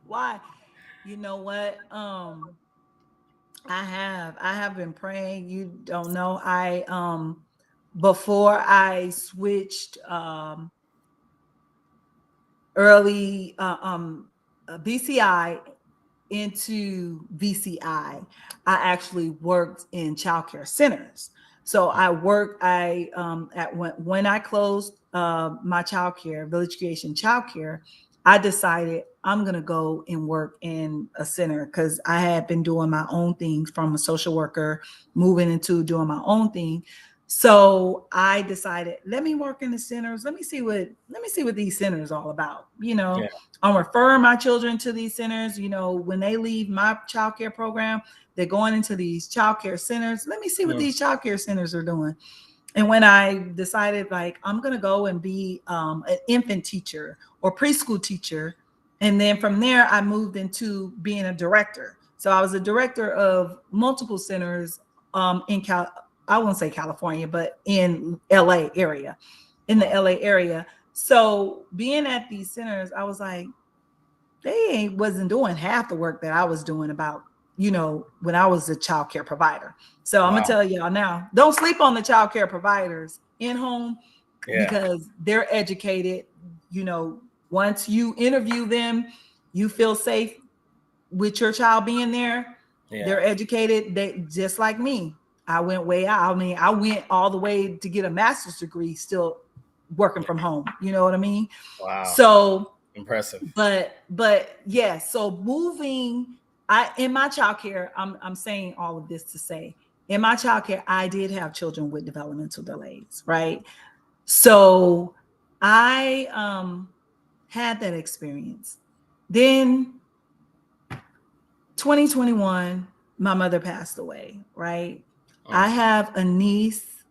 Why? You know what? I have been praying. You don't know. Before I switched early BCI into VCI, I actually worked in childcare centers. So I at when I closed my childcare, village creation childcare, I decided I'm going to go and work in a center because I had been doing my own thing from a social worker, moving into doing my own thing. So I decided, let me work in the centers. Let me see what these centers all about. Yeah. I'm referring my children to these centers. When they leave my child care program, they're going into these child care centers. Let me see what Mm. these child care centers are doing. And when I decided, like, I'm going to go and be an infant teacher or preschool teacher, and then from there I moved into being a director. So I was a director of multiple centers in I won't say California, but in LA area, in the Wow. LA area. So being at these centers, I was like, they wasn't doing half the work that I was doing when I was a child care provider. So I'm gonna Wow. tell y'all now, don't sleep on the child care providers in home Yeah. because they're educated. You know, once you interview them, you feel safe with your child being there. Yeah. They're educated. They just like me. I went way out. I mean, I went all the way to get a master's degree, still working Yeah. from home. You know what I mean? Wow. So Impressive. but yeah, so moving, I in my childcare, I'm saying all of this to say, in my childcare, I did have children with developmental delays, right? So I had that experience. Then 2021, my mother passed away, right? Mm. I have a niece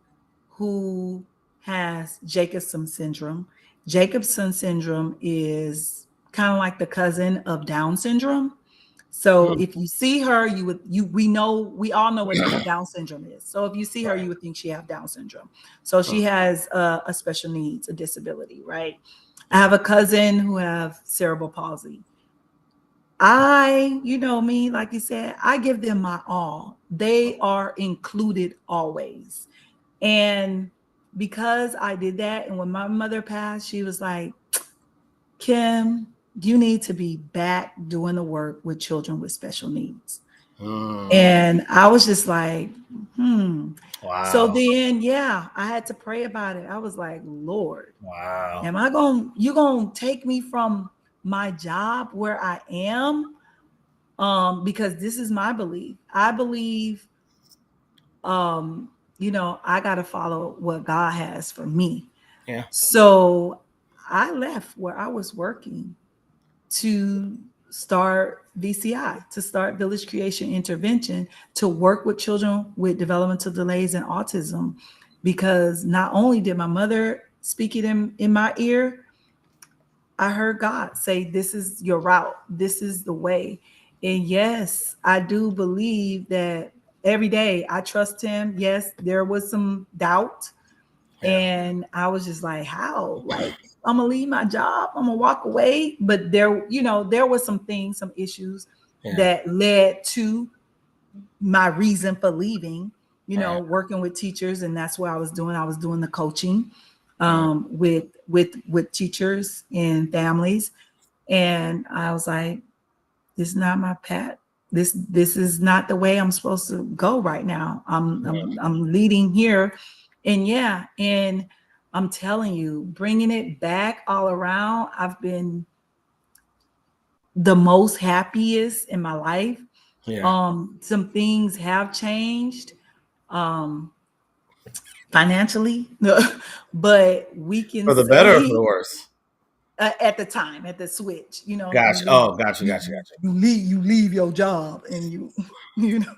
who has Jacobson syndrome. Jacobson syndrome is kind of like the cousin of Down syndrome. So Mm. if you see her, we all know what Down syndrome is. So if you see her, Right. you would think she have Down syndrome. So Mm. she has a special needs, a disability, right? I have a cousin who have cerebral palsy. You know me, like you said, I give them my all. They are included always. And because I did that, and when my mother passed, she was like, Kim, you need to be back doing the work with children with special needs. Mm. And I was just like, hmm. So Wow. then, yeah, I had to pray about it. I was like, Lord, Wow. you gonna take me from my job where I am? Because this is my belief. I believe um, I gotta follow what God has for me. Yeah. So I left where I was working to start VCI, to start Village Creation Intervention, to work with children with developmental delays and autism, because not only did my mother speak it in my ear, I heard God say, this is your route, this is the way. And yes, I do believe that every day I trust Him. Yes, there was some doubt, Yeah. and I was just like, how? Like, I'm gonna leave my job, I'm gonna walk away. But there was some things, some issues Yeah. that led to my reason for leaving, Right. working with teachers. And that's what I was doing. I was doing the coaching Mm. with teachers and families. And I was like, this is not my path. This is not the way I'm supposed to go right now. I'm leading here. And yeah, and I'm telling you, bringing it back all around, I've been the most happiest in my life. Yeah. Some things have changed um financially, but we can For the better or for say the worse? at the time, at the switch, Gotcha. Oh, gotcha. Gotcha. Gotcha. you leave your job and you you know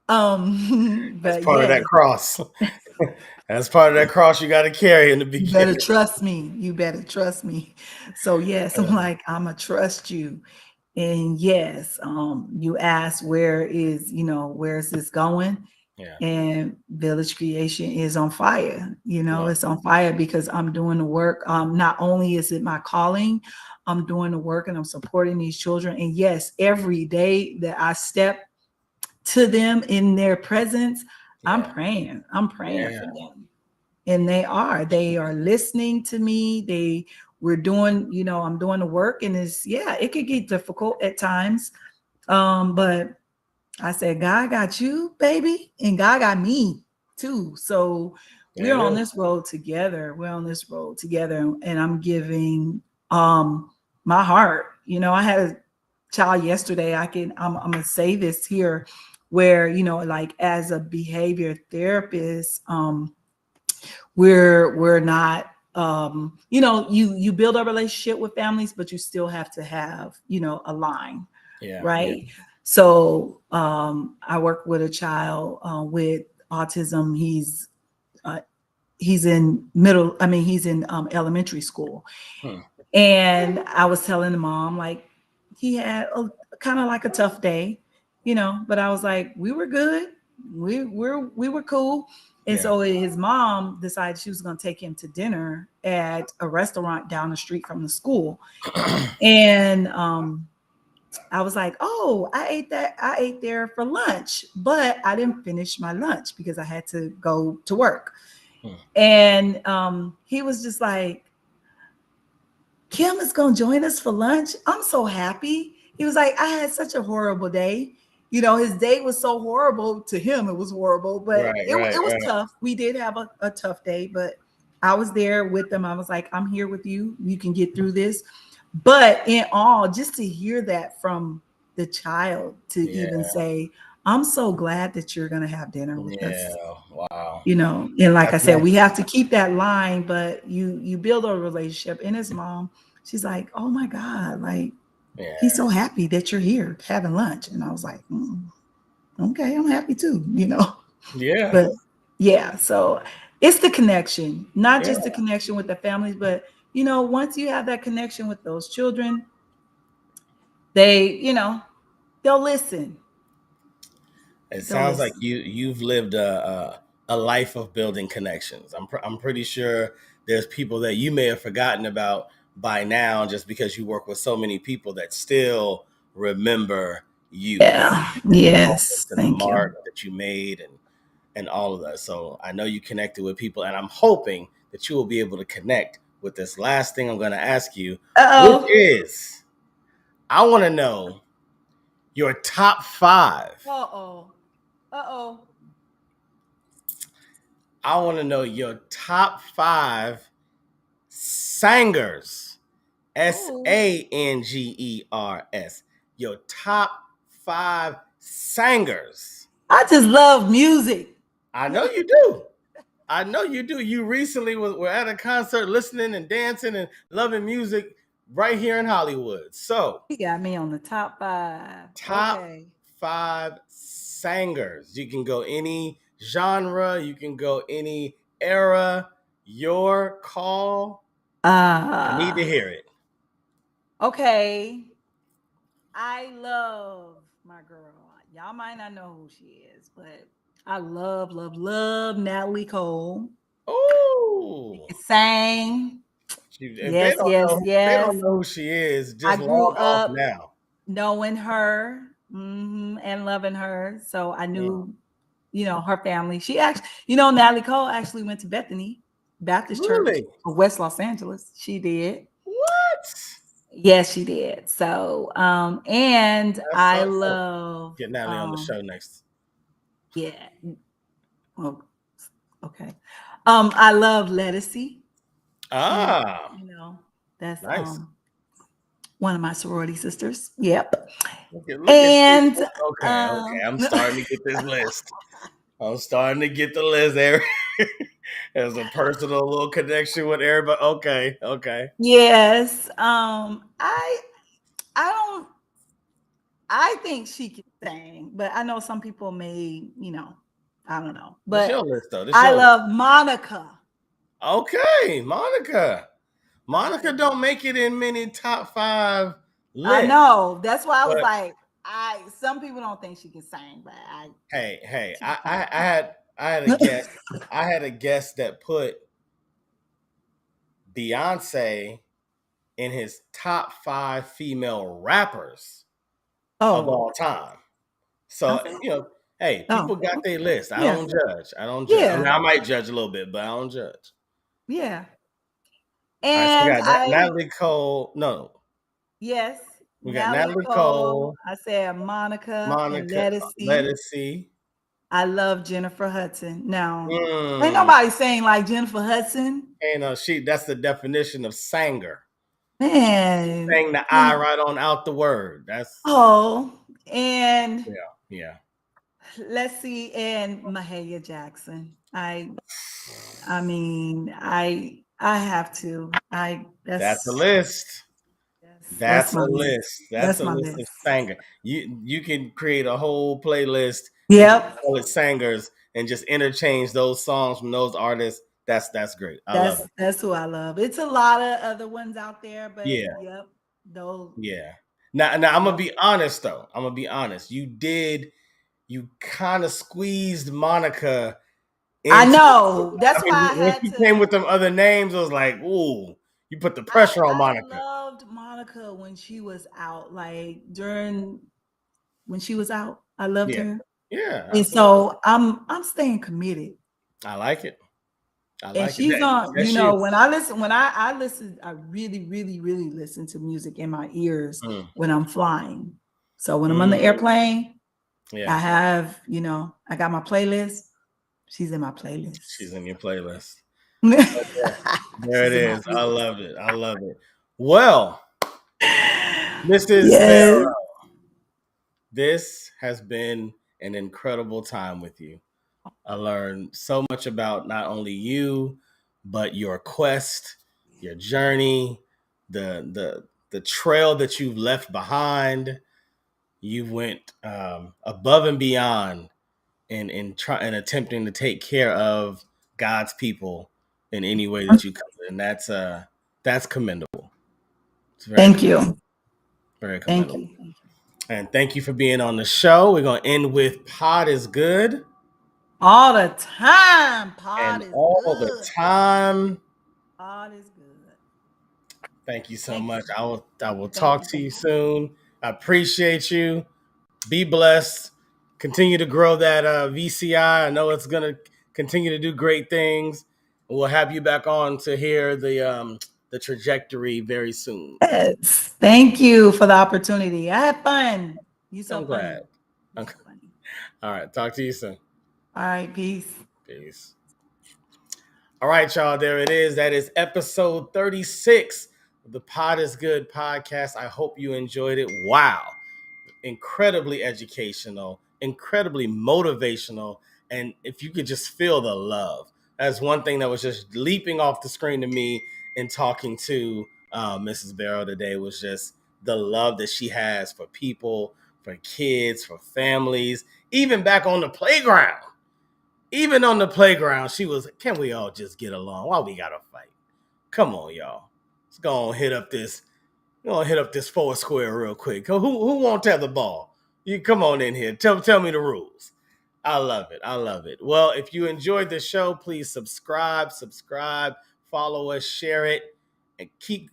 That's but part of yeah, that cross. That's part of that cross you got to carry in the you better beginning. trust me. You better trust me. So yes, I'm like, I'ma trust you. And yes, you asked where is this going? Yeah. And Village Creation is on fire. Wow. It's on fire because I'm doing the work. Not only is it my calling, I'm doing the work and I'm supporting these children. And yes, every day that I step to them in their presence, I'm Yeah. praying. I'm praying Yeah. for them. And they are listening to me. I'm doing the work, and it could get difficult at times. But I said, God got you, baby, and God got me too. So There we're it on is. this road together. We're on this road together, and I'm giving um my heart. I had a child yesterday. I'm gonna say this here, where like as a behavior therapist, we're not you build a relationship with families, but you still have to have a line, Yeah, yeah. right? So I work with a child with autism. Uh, he's in he's in elementary school, Hmm. and I was telling the mom, like, he had a kind of like a tough day, but I was like, we were good. We were cool. And Yeah. so his mom decided she was going to take him to dinner at a restaurant down the street from the school. And I was like, oh, I ate there for lunch, but I didn't finish my lunch because I had to go to work. Hmm. And he was just like, Kim is going to join us for lunch. I'm so happy. He was like, I had such a horrible day. His day was so horrible. To him, it was horrible, but Right, it right, was right. tough. We did have a tough day, but I was there with them. I was like, I'm here with you. You can get through this. But in all, just to hear that from the child, to even Yeah, say, I'm so glad that you're going to have dinner with yeah. us, Wow. and like I That's said, nice. we have to keep that line, but you build a relationship. And his mom, she's like, oh my God, like, he's Yeah, so happy that you're here having lunch. And I was like, okay, I'm happy too, yeah, but yeah, so it's the connection, not yeah. just the connection with the families, but once you have that connection with those children, they they'll listen. It They'll sounds like listen. you've lived a life of building connections. I'm pretty sure there's people that you may have forgotten about by now, just because you work with so many people that still remember you Yeah. and the Yes, moments and the thank you. mark that you made and all of that. So I know you connected with people, and I'm hoping that you will be able to connect with this last thing I'm going to ask you, which Uh-oh. is I want to know your top five. Uh-oh. Uh-oh. I want to know your top five sangers. Oh, Sangers. Your top five sangers. I just love music. I know you do. I know you do. You recently were at a concert listening and dancing and loving music right here in Hollywood. So, He got me on the top five. top Okay. five sangers. You can go any genre, you can go any era. Your call. I need to Uh hear it. okay. I love my girl. Y'all might not know who she is, but I love, love, love Natalie Cole. She Oh, can sing. if Yes, yes, they yes. don't know who she is, I just grew log off up now. knowing her, and loving her. So I Mm. knew, her family. She actually, Natalie Cole actually went to Bethany Baptist Church Really? of West Los Angeles. She did. What? Yes, she did. So, and That's I so dope. love, Get Natalie on the show next. yeah. Well, okay. I love Lettucey. She, Ah, that's nice. one of my sorority sisters. Yep. Look at you. And Okay, okay. I'm starting to get this list. I'm starting to get the list there. There's a personal little connection with everybody. Okay, okay. yes, I don't I think she can sing, but I know some people may, I don't know. This But your list though. This I your list. love Monica. Okay, Monica. I Monica don't make it in many top five I lists. know. That's why I was But like, some people don't think she can sing, but hey, she can sing. I had a guest. I had a guest that put Beyonce in his top five female rappers of Oh, all time. So, okay. hey, Oh, people got their list. I yeah. don't judge. I don't judge. I mean, Yeah. I might judge a little bit, but I don't judge. Yeah. All right, so we And got Natalie Cole. No, yes, we got Natalie Natalie Cole. Cole, I said Monica and Monica, Lettucey. Lettucey. I love Jennifer Hudson. Now, ain't Mm. nobody saying like Jennifer Hudson. That's the definition of sanger. Man, Sang the I and right on out the word. That's oh, and yeah, yeah. let's see, and Mahalia Jackson. I mean, I have to. I That's a list. that's That's my a list. list. That's That's a my list of list. sanger. You can create a whole playlist and just Yep. call it sangers and just interchange those songs from those artists. That's great. I love it. That's who I love. It's a lot of other ones out there, but Yeah, yep, those. yeah. Now I'm gonna Yep. be honest though. I'm gonna be honest. You kind of squeezed Monica I into. know. I That's mean, why I when had she came to. with them other names, it was like, ooh, you put the pressure on I Monica. loved Monica when she was out, like during when she was out. I loved Yeah, her, yeah, and absolutely. so I'm staying committed. I like it. I And like it. she's on, That's you. when I listen, I listen, I really, really, really listen to music in my ears Mm, when I'm flying. So when I'm on the mm, airplane, I yeah, have, I got my playlist. She's in my playlist. she's in your playlist. There it She's in my is. I playlist. love it. I love it. Well, Mrs. Yes. Barrow, this has been an incredible time with you. I learned so much about not only you, but your quest, your journey, the trail that you've left behind. You went above and beyond in attempting to take care of God's people in any way that you could, and that's commendable. It's very Thank you. very Thank commendable. you. And thank you for being on the show. We're gonna end with "Pod is good," All the time. and Pod is all the good. time. Pod is good. Thank you so Thank much. you. I will Thank talk you. to you soon. I appreciate you. Be blessed. Continue to grow that VCI. I know it's gonna continue to do great things. We'll have you back on to hear the trajectory very soon. Yes. Thank you for the opportunity. I had fun. You so I'm glad. funny. You Okay. so funny. All right. Talk to you soon. All right. Peace. Peace. All right, y'all. There it is. That is episode 36 of the Pod is Good podcast. I hope you enjoyed it. Wow. Incredibly educational, incredibly motivational. And if you could just feel the love, that's one thing that was just leaping off the screen to me in talking to Mrs. Barrow today was just the love that she has for people, for kids, for families, even back on the playground. Even on the playground, she was, can we all just get along? Why we gotta fight? Come on, y'all. Let's go on hit up this. Gonna hit up this four square real quick. Who won't have the ball? You come on in here. Tell me the rules. I love it. I love it. Well, if you enjoyed the show, please subscribe, follow us, share it, and keep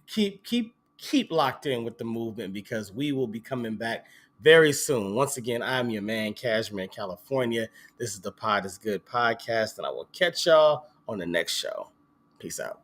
locked in with the movement because we will be coming back very soon. Once again, I'm your man, Cashmere, California. This is the Pod is Good podcast, and I will catch y'all on the next show. Peace out.